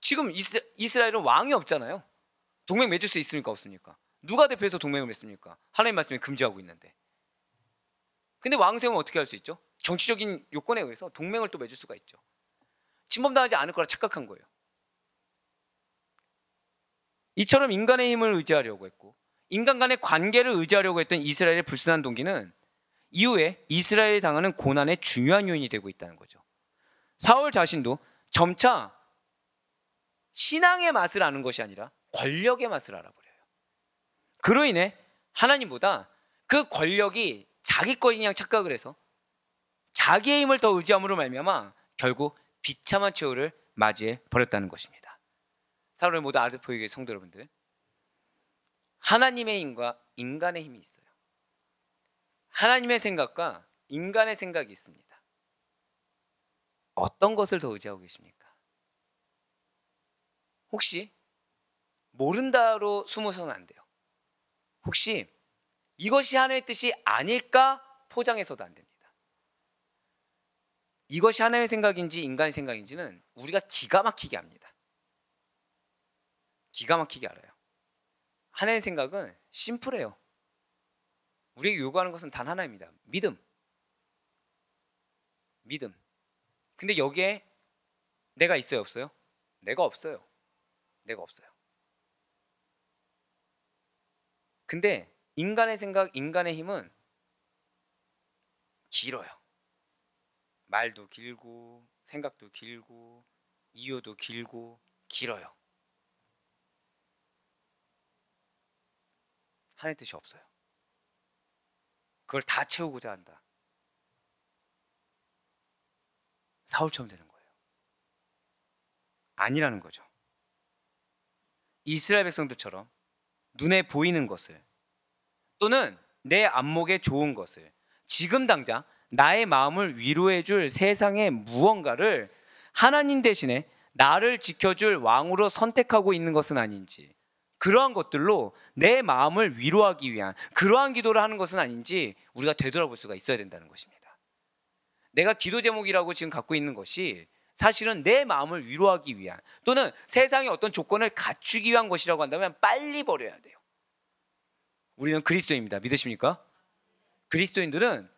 지금 이스라엘은 왕이 없잖아요. 동맹 맺을 수 있습니까? 없습니까? 누가 대표해서 동맹을 맺습니까? 하나님 말씀에 금지하고 있는데. 근데 왕 세우면 어떻게 할 수 있죠? 정치적인 요건에 의해서 동맹을 또 맺을 수가 있죠. 침범당하지 않을 거라 착각한 거예요. 이처럼 인간의 힘을 의지하려고 했고, 인간 간의 관계를 의지하려고 했던 이스라엘의 불순한 동기는 이후에 이스라엘이 당하는 고난의 중요한 요인이 되고 있다는 거죠. 사울 자신도 점차 신앙의 맛을 아는 것이 아니라 권력의 맛을 알아버려요. 그로 인해 하나님보다 그 권력이 자기 것인 양 착각을 해서 자기의 힘을 더 의지함으로 말미암아 결국 비참한 최후를 맞이해 버렸다는 것입니다. 사랑하는 모든 아드포에게 성도 여러분들, 하나님의 힘과 인간의 힘이 있어요. 하나님의 생각과 인간의 생각이 있습니다. 어떤 것을 더 의지하고 계십니까? 혹시 모른다로 숨어서는 안 돼요. 혹시 이것이 하나님의 뜻이 아닐까 포장해서도 안 됩니다. 이것이 하나님의 생각인지 인간의 생각인지는 우리가 기가 막히게 압니다. 기가 막히게 알아요. 하나님의 생각은 심플해요. 우리에게 요구하는 것은 단 하나입니다. 믿음. 믿음. 근데 여기에 내가 있어요, 없어요? 내가 없어요. 내가 없어요. 근데 인간의 생각, 인간의 힘은 길어요. 말도 길고, 생각도 길고, 이유도 길고, 길어요. 하나님의 뜻이 없어요. 그걸 다 채우고자 한다. 사울처럼 되는 거예요. 아니라는 거죠. 이스라엘 백성들처럼 눈에 보이는 것을, 또는 내 안목에 좋은 것을, 지금 당장 나의 마음을 위로해 줄 세상의 무언가를 하나님 대신에 나를 지켜줄 왕으로 선택하고 있는 것은 아닌지, 그러한 것들로 내 마음을 위로하기 위한 그러한 기도를 하는 것은 아닌지 우리가 되돌아볼 수가 있어야 된다는 것입니다. 내가 기도 제목이라고 지금 갖고 있는 것이 사실은 내 마음을 위로하기 위한, 또는 세상의 어떤 조건을 갖추기 위한 것이라고 한다면 빨리 버려야 돼요. 우리는 그리스도인입니다. 믿으십니까? 그리스도인들은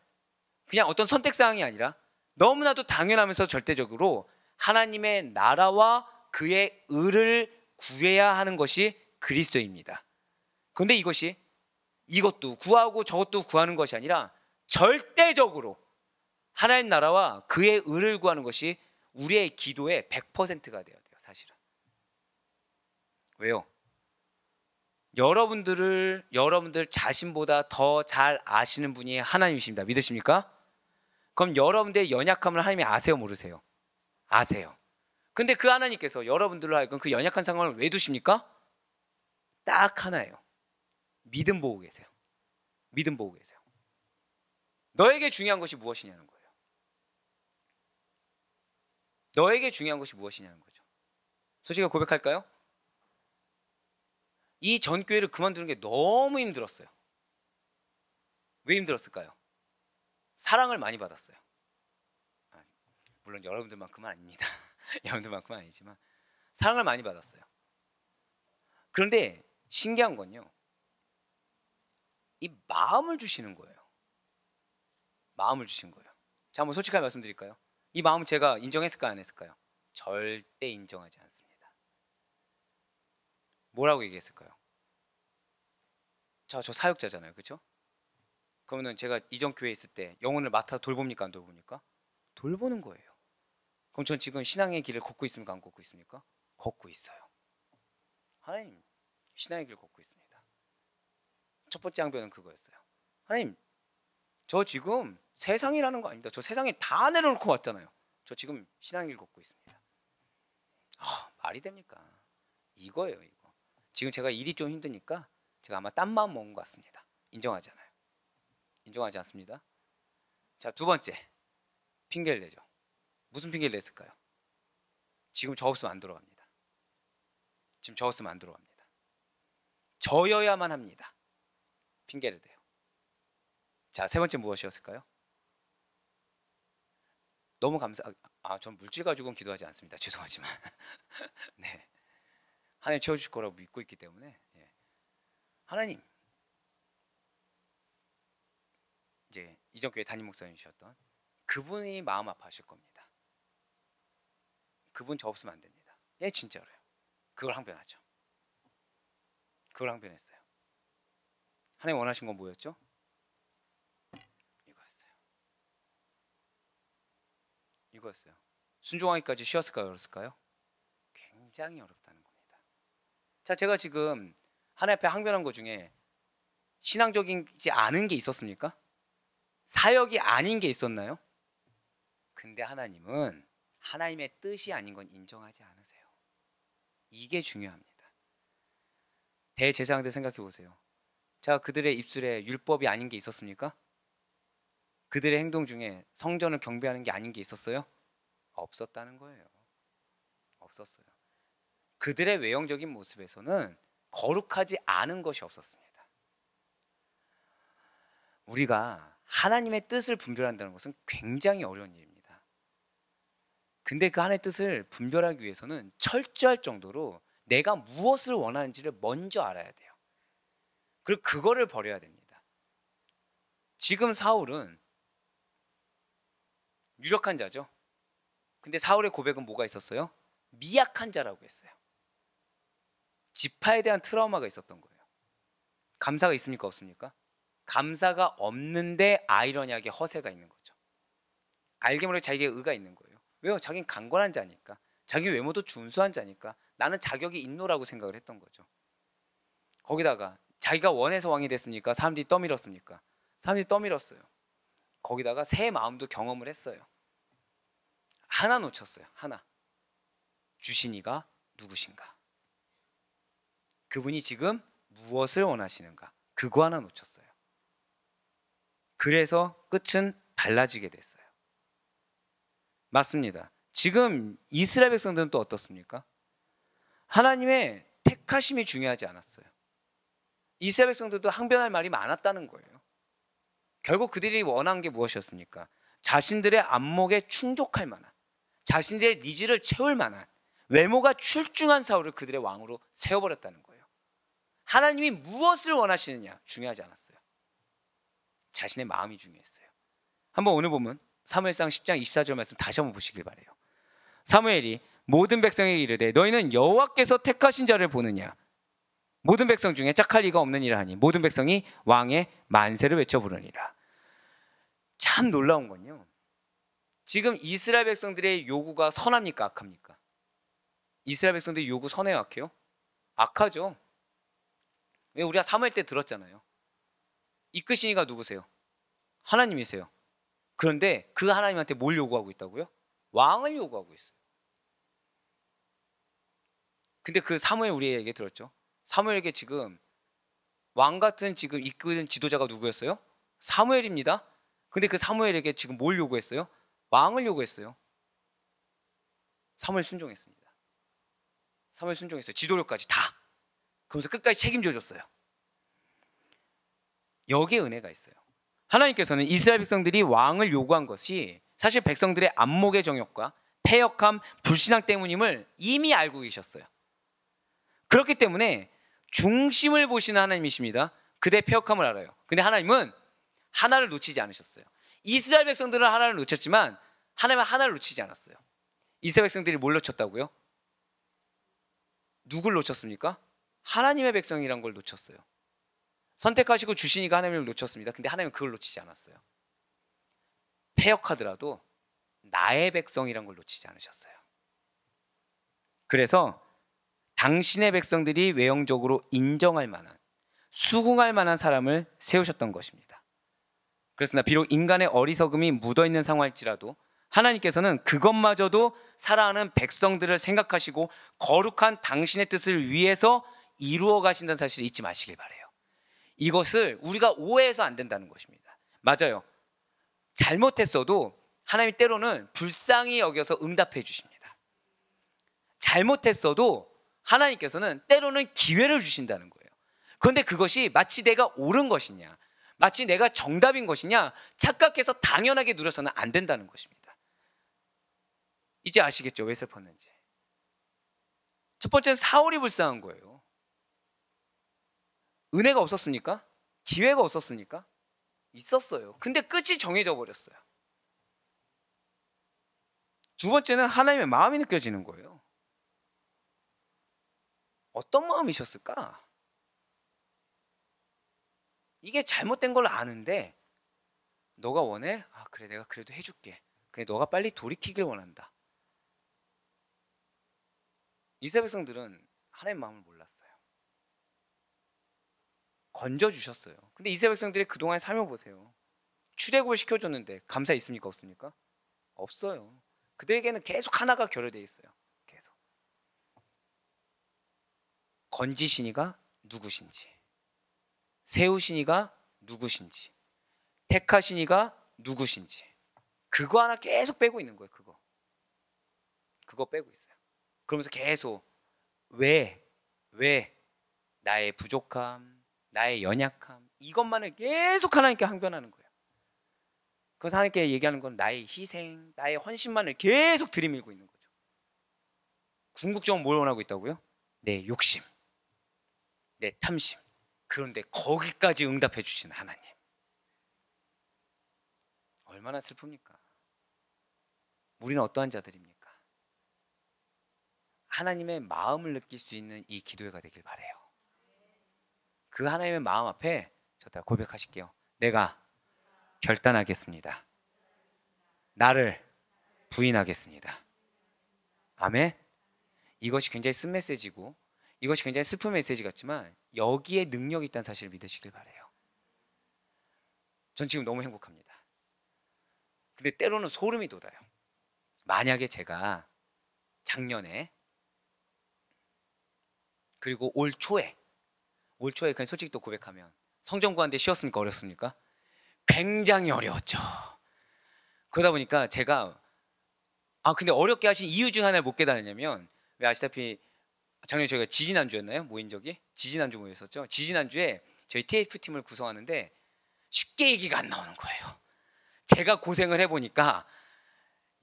그냥 어떤 선택사항이 아니라 너무나도 당연하면서 절대적으로 하나님의 나라와 그의 의를 구해야 하는 것이 그리스도입니다. 그런데 이것도 구하고 저것도 구하는 것이 아니라 절대적으로 하나님 나라와 그의 의를 구하는 것이 우리의 기도의 100%가 되어야 돼요. 사실은. 왜요? 여러분들 자신보다 더 잘 아시는 분이 하나님이십니다. 믿으십니까? 그럼 여러분들의 연약함을 하나님이 아세요, 모르세요? 아세요. 근데 그 하나님께서 여러분들로 하여금 그 연약한 상황을 왜 두십니까? 딱 하나예요. 믿음 보고 계세요. 믿음 보고 계세요. 너에게 중요한 것이 무엇이냐는 거예요. 너에게 중요한 것이 무엇이냐는 거죠. 솔직히 고백할까요? 이 전 교회를 그만두는 게 너무 힘들었어요. 왜 힘들었을까요? 사랑을 많이 받았어요. 물론 여러분들만큼은 아닙니다. 여러분들만큼은 아니지만 사랑을 많이 받았어요. 그런데 신기한 건요, 이 마음을 주시는 거예요. 마음을 주신 거예요. 자, 한번 솔직하게 말씀드릴까요? 이 마음을 제가 인정했을까요, 안 했을까요? 절대 인정하지 않습니다. 뭐라고 얘기했을까요? 저 사역자잖아요, 그렇죠? 그러면은 제가 이전 교회에 있을 때 영혼을 맡아 돌봅니까, 안 돌봅니까? 돌보는 거예요. 그럼 전 지금 신앙의 길을 걷고 있습니까, 안 걷고 있습니까? 걷고 있어요. 하나님, 신앙의 길을 걷고 있습니다. 첫 번째 항변은 그거였어요. 하나님, 저 지금 세상이라는 거 아닙니다. 저 세상에 다 내려놓고 왔잖아요. 저 지금 신앙의 길 걷고 있습니다. 말이 됩니까? 이거예요, 이거. 지금 제가 일이 좀 힘드니까 제가 아마 딴 마음 먹은 것 같습니다. 인정하잖아요. 인정하지 않습니다. 자, 두 번째, 핑계를 대죠. 무슨 핑계를 냈을까요? 지금 저 없으면 안 돌아갑니다. 지금 저 없으면 안 돌아갑니다. 저여야만 합니다. 핑계를 대요. 자, 세 번째 무엇이었을까요? 너무 전 물질 가지고는 기도하지 않습니다. 죄송하지만 네, 하나님 채워주실 거라고 믿고 있기 때문에 하나님, 이제 이전 교회 담임 목사님이셨던 그분이 마음 아파하실 겁니다. 그분 저 없으면 안 됩니다. 진짜로요. 그걸 항변하죠. 그걸 항변했어요. 하나님 원하신 건 뭐였죠? 이거였어요. 순종하기까지 쉬웠을까요, 어렸을까요? 굉장히 어렵다는 겁니다. 자, 제가 지금 하나님 앞에 항변한 것 중에 신앙적이지 않은 게 있었습니까? 사역이 아닌 게 있었나요? 근데 하나님은 하나님의 뜻이 아닌 건 인정하지 않으세요. 이게 중요합니다. 대제사장들 생각해 보세요. 자, 그들의 입술에 율법이 아닌 게 있었습니까? 그들의 행동 중에 성전을 경배하는 게 아닌 게 있었어요? 없었다는 거예요. 없었어요. 그들의 외형적인 모습에서는 거룩하지 않은 것이 없었습니다. 우리가 하나님의 뜻을 분별한다는 것은 굉장히 어려운 일입니다. 근데 그 하나님의 뜻을 분별하기 위해서는 철저할 정도로 내가 무엇을 원하는지를 먼저 알아야 돼요. 그리고 그거를 버려야 됩니다. 지금 사울은 유력한 자죠. 근데 사울의 고백은 뭐가 있었어요? 미약한 자라고 했어요. 지파에 대한 트라우마가 있었던 거예요. 감사가 있습니까, 없습니까? 감사가 없는데 아이러니하게 허세가 있는 거죠. 알게 모르게 자기의 의가 있는 거예요. 왜요? 자기는 강건한 자니까. 자기 외모도 준수한 자니까. 나는 자격이 있노라고 생각을 했던 거죠. 거기다가 자기가 원해서 왕이 됐습니까? 사람들이 떠밀었습니까? 사람들이 떠밀었어요. 거기다가 새 마음도 경험을 했어요. 하나 놓쳤어요. 하나. 주신 이가 누구신가? 그분이 지금 무엇을 원하시는가? 그거 하나 놓쳤어요. 그래서 끝은 달라지게 됐어요. 맞습니다. 지금 이스라엘 백성들은 또 어떻습니까? 하나님의 택하심이 중요하지 않았어요. 이스라엘 백성들도 항변할 말이 많았다는 거예요. 결국 그들이 원한 게 무엇이었습니까? 자신들의 안목에 충족할 만한, 자신들의 니즈를 채울 만한 외모가 출중한 사울을 그들의 왕으로 세워버렸다는 거예요. 하나님이 무엇을 원하시느냐 중요하지 않았어요. 자신의 마음이 중요했어요. 한번 오늘 보면 사무엘상 10장 24절 말씀 다시 한번 보시길 바래요. 사무엘이 모든 백성에게 이르되 너희는 여호와께서 택하신 자를 보느냐? 모든 백성 중에 짝할 리가 없느니라 하니 모든 백성이 왕의 만세를 외쳐 부르니라. 참 놀라운 건요, 지금 이스라엘 백성들의 요구가 선합니까, 악합니까? 이스라엘 백성들의 요구 선해요, 악해요? 악하죠. 왜? 우리가 사무엘 때 들었잖아요. 이끄신 이가 누구세요? 하나님이세요. 그런데 그 하나님한테 뭘 요구하고 있다고요? 왕을 요구하고 있어요. 근데 그 사무엘 우리에게 들었죠. 사무엘에게 지금 왕 같은 지금 이끄는 지도자가 누구였어요? 사무엘입니다. 근데 그 사무엘에게 지금 뭘 요구했어요? 왕을 요구했어요. 사무엘 순종했습니다. 사무엘 순종했어요. 지도료까지 다. 그러면서 끝까지 책임져 줬어요. 여기에 은혜가 있어요. 하나님께서는 이스라엘 백성들이 왕을 요구한 것이 사실 백성들의 안목의 정욕과 패역함, 불신앙 때문임을 이미 알고 계셨어요. 그렇기 때문에 중심을 보시는 하나님이십니다. 그대의 패역함을 알아요. 근데 하나님은 하나를 놓치지 않으셨어요. 이스라엘 백성들은 하나를 놓쳤지만 하나님은 하나를 놓치지 않았어요. 이스라엘 백성들이 뭘 놓쳤다고요? 누굴 놓쳤습니까? 하나님의 백성이란 걸 놓쳤어요. 선택하시고 주시니까 하나님을 놓쳤습니다. 근데 하나님은 그걸 놓치지 않았어요. 패역하더라도 나의 백성이란 걸 놓치지 않으셨어요. 그래서 당신의 백성들이 외형적으로 인정할 만한, 수긍할 만한 사람을 세우셨던 것입니다. 그렇습니다. 비록 인간의 어리석음이 묻어있는 상황일지라도 하나님께서는 그것마저도 사랑하는 백성들을 생각하시고 거룩한 당신의 뜻을 위해서 이루어 가신다는 사실을 잊지 마시길 바라요. 이것을 우리가 오해해서 안 된다는 것입니다. 맞아요. 잘못했어도 하나님이 때로는 불쌍히 여겨서 응답해 주십니다. 잘못했어도 하나님께서는 때로는 기회를 주신다는 거예요. 그런데 그것이 마치 내가 옳은 것이냐, 마치 내가 정답인 것이냐 착각해서 당연하게 누려서는 안 된다는 것입니다. 이제 아시겠죠? 왜 슬펐는지. 첫 번째는 사울이 불쌍한 거예요. 은혜가 없었습니까? 기회가 없었습니까? 있었어요. 근데 끝이 정해져 버렸어요. 두 번째는 하나님의 마음이 느껴지는 거예요. 어떤 마음이셨을까? 이게 잘못된 걸 아는데 너가 원해? 아 그래, 내가 그래도 해줄게. 근데 너가 빨리 돌이키길 원한다. 이스라엘 백성들은 하나님의 마음을 몰랐어요. 건져주셨어요. 근데 이스라엘 백성들이 그동안의 삶을 보세요. 출애굽을 시켜줬는데 감사 있습니까? 없습니까? 없어요. 그들에게는 계속 하나가 결여되어 있어요. 계속. 건지시니가 누구신지, 세우시니가 누구신지, 택하시니가 누구신지, 그거 하나 계속 빼고 있는 거예요. 그거 빼고 있어요. 그러면서 계속 왜 나의 부족함, 나의 연약함, 이것만을 계속 하나님께 항변하는 거예요. 그래서 하나님께 얘기하는 건 나의 희생, 나의 헌신만을 계속 들이밀고 있는 거죠. 궁극적으로 뭘 원하고 있다고요? 내 욕심, 내 탐심. 그런데 거기까지 응답해 주신 하나님, 얼마나 슬픕니까? 우리는 어떠한 자들입니까? 하나님의 마음을 느낄 수 있는 이 기도회가 되길 바라요. 그 하나님의 마음 앞에 저다 고백하실게요. 내가 결단하겠습니다. 나를 부인하겠습니다. 아멘. 이것이 굉장히 쓴 메시지고 이것이 굉장히 슬픈 메시지 같지만 여기에 능력이 있다는 사실을 믿으시길 바라요. 전 지금 너무 행복합니다. 근데 때로는 소름이 돋아요. 만약에 제가 작년에 그리고 올 초에 그냥 솔직히 또 고백하면 성전구하는데 쉬웠습니까? 어렵습니까? 굉장히 어려웠죠. 그러다 보니까 제가 근데 어렵게 하신 이유 중 하나를 못 깨달았냐면, 왜 아시다시피 작년에 저희가 지지난주였나요? 모인 적이? 지지난주 모였었죠. 지지난주에 저희 TF팀을 구성하는데 쉽게 얘기가 안 나오는 거예요. 제가 고생을 해보니까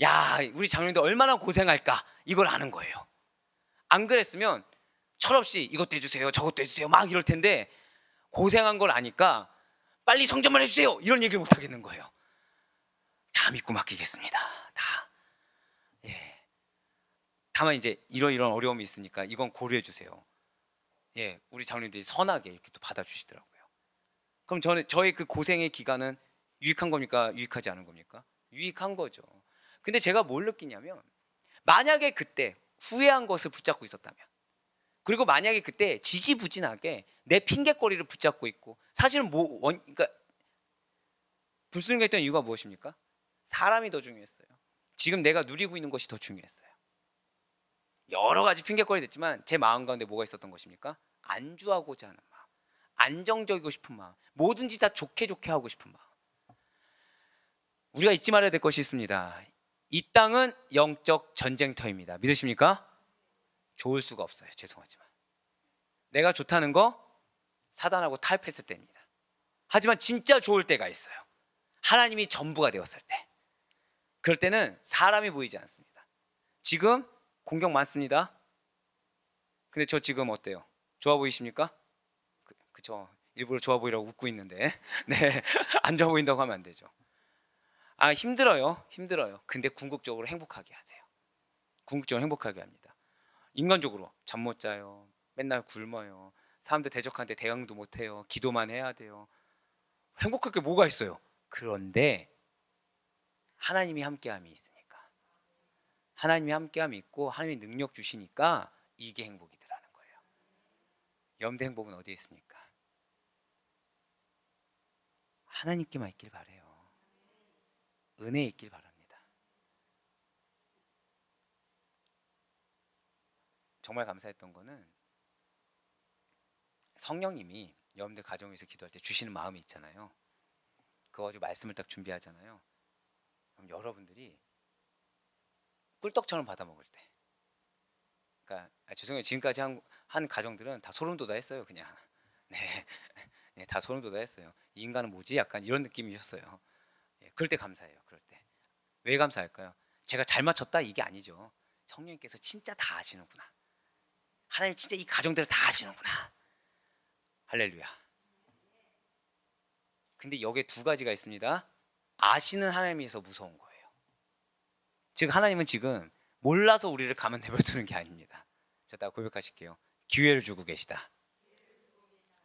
야, 우리 장로님들 얼마나 고생할까 이걸 아는 거예요. 안 그랬으면 철없이 이것도 해주세요, 저것도 해주세요 막 이럴 텐데 고생한 걸 아니까 빨리 성전만 해주세요 이런 얘기를 못 하겠는 거예요. 다 믿고 맡기겠습니다. 다. 예. 다만 이제 이런 어려움이 있으니까 이건 고려해 주세요. 예, 우리 장로님들이 선하게 이렇게 또 받아주시더라고요. 그럼 저의 그 고생의 기간은 유익한 겁니까? 유익하지 않은 겁니까? 유익한 거죠. 근데 제가 뭘 느끼냐면, 만약에 그때 후회한 것을 붙잡고 있었다면, 그리고 만약에 그때 지지부진하게 내 핑계거리를 붙잡고 있고, 사실은 그러니까 불순종가 했던 이유가 무엇입니까? 사람이 더 중요했어요. 지금 내가 누리고 있는 것이 더 중요했어요. 여러 가지 핑계거리 됐지만 제 마음 가운데 뭐가 있었던 것입니까? 안주하고자 하는 마음, 안정적이고 싶은 마음, 뭐든지 다 좋게 하고 싶은 마음. 우리가 잊지 말아야 될 것이 있습니다. 이 땅은 영적 전쟁터입니다. 믿으십니까? 좋을 수가 없어요. 죄송하지만. 내가 좋다는 거 사단하고 타협했을 때입니다. 하지만 진짜 좋을 때가 있어요. 하나님이 전부가 되었을 때. 그럴 때는 사람이 보이지 않습니다. 지금 공격 많습니다. 근데 저 지금 어때요? 좋아 보이십니까? 그쵸. 일부러 좋아 보이라고 웃고 있는데 네, 안 좋아 보인다고 하면 안 되죠. 아, 힘들어요. 근데 궁극적으로 행복하게 하세요. 궁극적으로 행복하게 합니다. 인간적으로 잠 못 자요. 맨날 굶어요. 사람들 대적하는데 대응도 못 해요. 기도만 해야 돼요. 행복할 게 뭐가 있어요? 그런데 하나님이 함께함이 있으니까, 하나님이 함께함이 있고 하나님이 능력 주시니까 이게 행복이더라는 거예요. 여러분들 행복은 어디에 있습니까? 하나님께만 있길 바래요. 은혜에 있길 바랍니다. 정말 감사했던 거는 성령님이 여러분들 가정에서 기도할 때 주시는 마음이 있잖아요. 그거 가지고 말씀을 딱 준비하잖아요. 그럼 여러분들이 꿀떡처럼 받아 먹을 때, 그러니까 죄송해요. 지금까지 한 가정들은 다 소름 돋아 했어요. 그냥 네, 네, 다 소름 돋아 했어요. 이 인간은 뭐지? 약간 이런 느낌이셨어요. 예, 그럴 때 감사해요. 그럴 때 왜 감사할까요? 제가 잘 맞췄다 이게 아니죠. 성령님께서 진짜 다 아시는구나. 하나님 진짜 이 가정들을 다 아시는구나. 할렐루야. 근데 여기에 두 가지가 있습니다. 아시는 하나님에서 무서운 거예요. 즉 하나님은 지금 몰라서 우리를 가만 내버려두는 게 아닙니다. 자, 고백하실게요. 기회를 주고 계시다.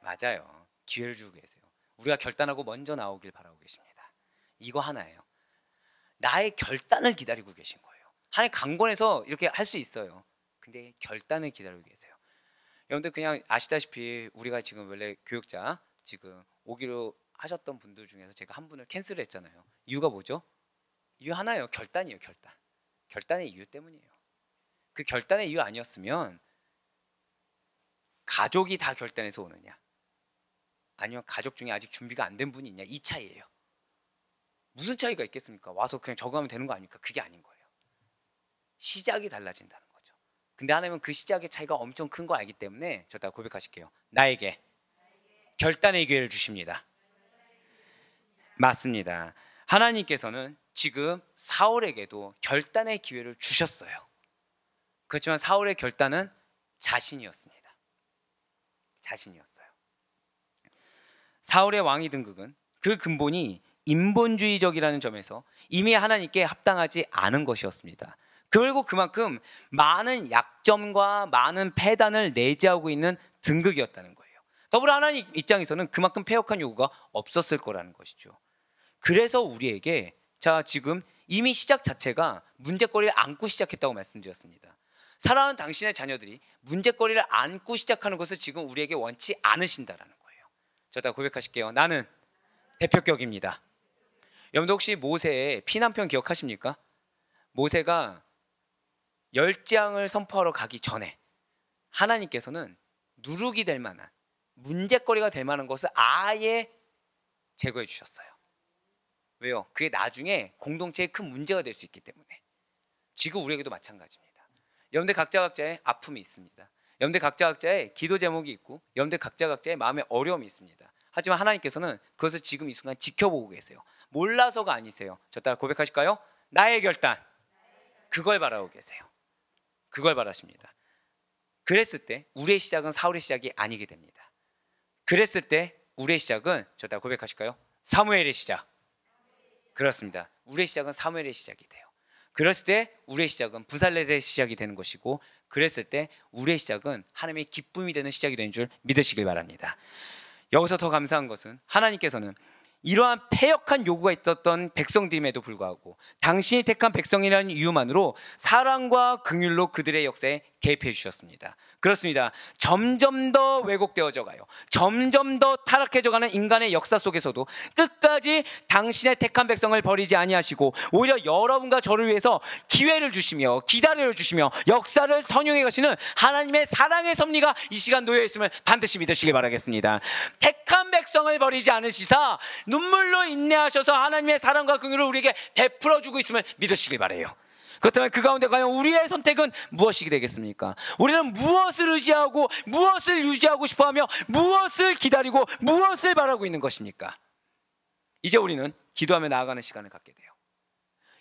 맞아요. 기회를 주고 계세요. 우리가 결단하고 먼저 나오길 바라고 계십니다. 이거 하나예요. 나의 결단을 기다리고 계신 거예요. 하나님 강권해서 이렇게 할 수 있어요. 근데 결단을 기다리고 계세요. 여러분들 그냥 아시다시피 우리가 지금 원래 교육자 지금 오기로 하셨던 분들 중에서 제가 한 분을 캔슬을 했잖아요. 이유가 뭐죠? 이유 하나예요. 결단이에요. 결단. 결단의 이유 때문이에요. 그 결단의 이유 아니었으면 가족이 다 결단해서 오느냐, 아니면 가족 중에 아직 준비가 안 된 분이 있냐, 이 차이예요. 무슨 차이가 있겠습니까? 와서 그냥 적응하면 되는 거 아닙니까? 그게 아닌 거예요. 시작이 달라진다는 거죠. 근데 하나님은 그 시작의 차이가 엄청 큰 거 알기 때문에 저 다 고백하실게요. 나에게 결단의 기회를 주십니다. 맞습니다. 하나님께서는 지금 사울에게도 결단의 기회를 주셨어요. 그렇지만 사울의 결단은 자신이었습니다. 자신이었어요. 사울의 왕위 등극은 그 근본이 인본주의적이라는 점에서 이미 하나님께 합당하지 않은 것이었습니다. 그리고 그만큼 많은 약점과 많은 폐단을 내재하고 있는 등극이었다는 거예요. 더불어 하나님 입장에서는 그만큼 폐역한 요구가 없었을 거라는 것이죠. 그래서 우리에게 지금 이미 시작 자체가 문제거리를 안고 시작했다고 말씀드렸습니다. 사랑하는 당신의 자녀들이 문제거리를 안고 시작하는 것을 지금 우리에게 원치 않으신다라는 거예요. 저 다 고백하실게요. 나는 대표격입니다. 여러분들 혹시 모세의 피난편 기억하십니까? 모세가 열장을 선포하러 가기 전에 하나님께서는 누룩이 될 만한, 문제거리가 될 만한 것을 아예 제거해 주셨어요. 왜요? 그게 나중에 공동체에 큰 문제가 될 수 있기 때문에. 지금 우리에게도 마찬가지입니다. 여러분들 각자의 아픔이 있습니다. 여러분들 각자의 기도 제목이 있고 여러분들 각자의 마음의 어려움이 있습니다. 하지만 하나님께서는 그것을 지금 이 순간 지켜보고 계세요. 몰라서가 아니세요. 저 따라 고백하실까요? 나의 결단. 그걸 바라고 계세요. 그걸 바라십니다. 그랬을 때 우리의 시작은 사울의 시작이 아니게 됩니다. 그랬을 때 우리의 시작은 저 따라 고백하실까요? 사무엘의 시작. 그렇습니다. 우리의 시작은 사무엘의 시작이 돼요. 그랬을 때 우리의 시작은 부살렐의 시작이 되는 것이고, 그랬을 때 우리의 시작은 하나님의 기쁨이 되는 시작이 되는 줄 믿으시길 바랍니다. 여기서 더 감사한 것은 하나님께서는 이러한 패역한 요구가 있었던 백성들임에도 불구하고 당신이 택한 백성이라는 이유만으로 사랑과 긍휼로 그들의 역사에 개입해 주셨습니다. 그렇습니다. 점점 더 왜곡되어져 가요. 점점 더 타락해져가는 인간의 역사 속에서도 끝까지 당신의 택한 백성을 버리지 아니하시고 오히려 여러분과 저를 위해서 기회를 주시며 기다려 주시며 역사를 선용해 가시는 하나님의 사랑의 섭리가 이 시간 놓여 있음을 반드시 믿으시길 바라겠습니다. 택한 백성을 버리지 않으시사 눈물로 인내하셔서 하나님의 사랑과 긍휼을 우리에게 베풀어 주고 있음을 믿으시길 바라요. 그렇다면 그 가운데 과연 우리의 선택은 무엇이 되겠습니까? 우리는 무엇을 의지하고 무엇을 유지하고 싶어하며 무엇을 기다리고 무엇을 바라고 있는 것입니까? 이제 우리는 기도하며 나아가는 시간을 갖게 돼요.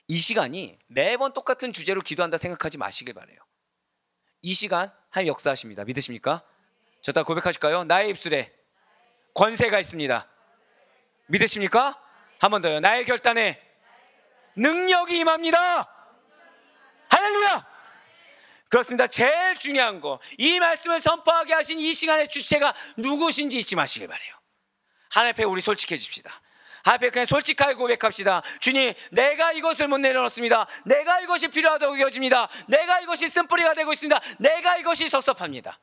이 시간이 매번 똑같은 주제로 기도한다 생각하지 마시길 바라요. 이 시간 하나님 역사하십니다. 믿으십니까? 저 다 고백하실까요? 나의 입술에 권세가 있습니다. 믿으십니까? 한 번 더요. 나의 결단에 능력이 임합니다. 할렐루야! 그렇습니다. 제일 중요한 거, 이 말씀을 선포하게 하신 이 시간의 주체가 누구신지 잊지 마시길 바라요. 하나님 앞에 우리 솔직해집시다. 하나님 앞에 그냥 솔직하게 고백합시다. 주님, 내가 이것을 못 내려놓습니다. 내가 이것이 필요하다고 여깁니다. 내가 이것이 쓴뿌리가 되고 있습니다. 내가 이것이 섭섭합니다.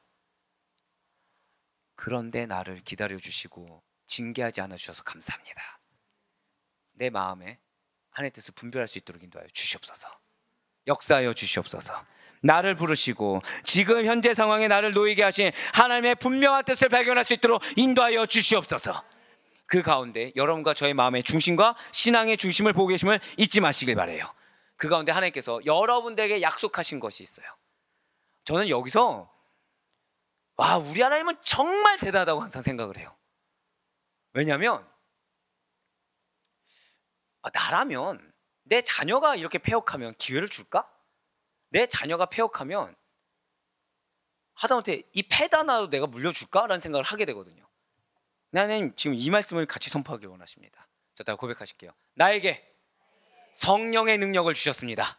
그런데 나를 기다려주시고 징계하지 않아주셔서 감사합니다. 내 마음에 하나님의 뜻을 분별할 수 있도록 인도하여 주시옵소서. 역사하여 주시옵소서. 나를 부르시고 지금 현재 상황에 나를 놓이게 하신 하나님의 분명한 뜻을 발견할 수 있도록 인도하여 주시옵소서. 그 가운데 여러분과 저의 마음의 중심과 신앙의 중심을 보고 계심을 잊지 마시길 바라요. 그 가운데 하나님께서 여러분들에게 약속하신 것이 있어요. 저는 여기서 우리 하나님은 정말 대단하다고 항상 생각을 해요. 왜냐하면 나라면 내 자녀가 이렇게 패역하면 기회를 줄까? 내 자녀가 패역하면 하다못해 이 패다나도 내가 물려줄까? 라는 생각을 하게 되거든요. 하나님 지금 이 말씀을 같이 선포하길 원하십니다. 저 따라 고백하실게요. 나에게 성령의 능력을 주셨습니다.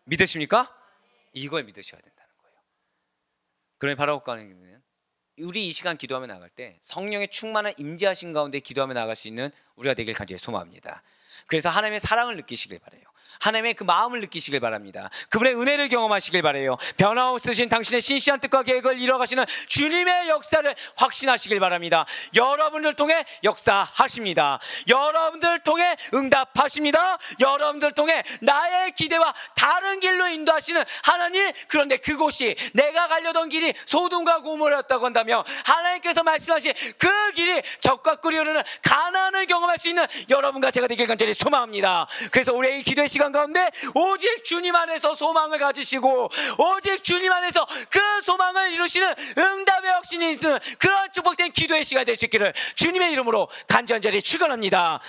믿으십니까? 이걸 믿으셔야 된다는 거예요. 그러니 바라옵가는 우리 이 시간 기도하며 나갈 때 성령의 충만한 임재하신 가운데 기도하며 나갈 수 있는 우리가 되길 간절히 소망합니다. 그래서 하나님의 사랑을 느끼시길 바라요. 하나님의 그 마음을 느끼시길 바랍니다. 그분의 은혜를 경험하시길 바라요. 변화없으신 당신의 신실한 뜻과 계획을 이뤄가시는 주님의 역사를 확신하시길 바랍니다. 여러분들 통해 역사하십니다. 여러분들 통해 응답하십니다. 여러분들 통해 나의 기대와 다른 길로 인도하시는 하나님, 그런데 그곳이 내가 가려던 길이 소돔과 고모라였다고 한다면 하나님께서 말씀하신 그 길이 적과 꿀이 흐르는 가나안을 경험할 수 있는 여러분과 제가 되길 간절히 소망합니다. 그래서 우리의 이 기도의 시간 가운데 오직 주님 안에서 소망을 가지시고 오직 주님 안에서 그 소망을 이루시는 응답의 확신이 있는 그런 축복된 기도의 시간이 될 수 있기를 주님의 이름으로 간절히 축원합니다.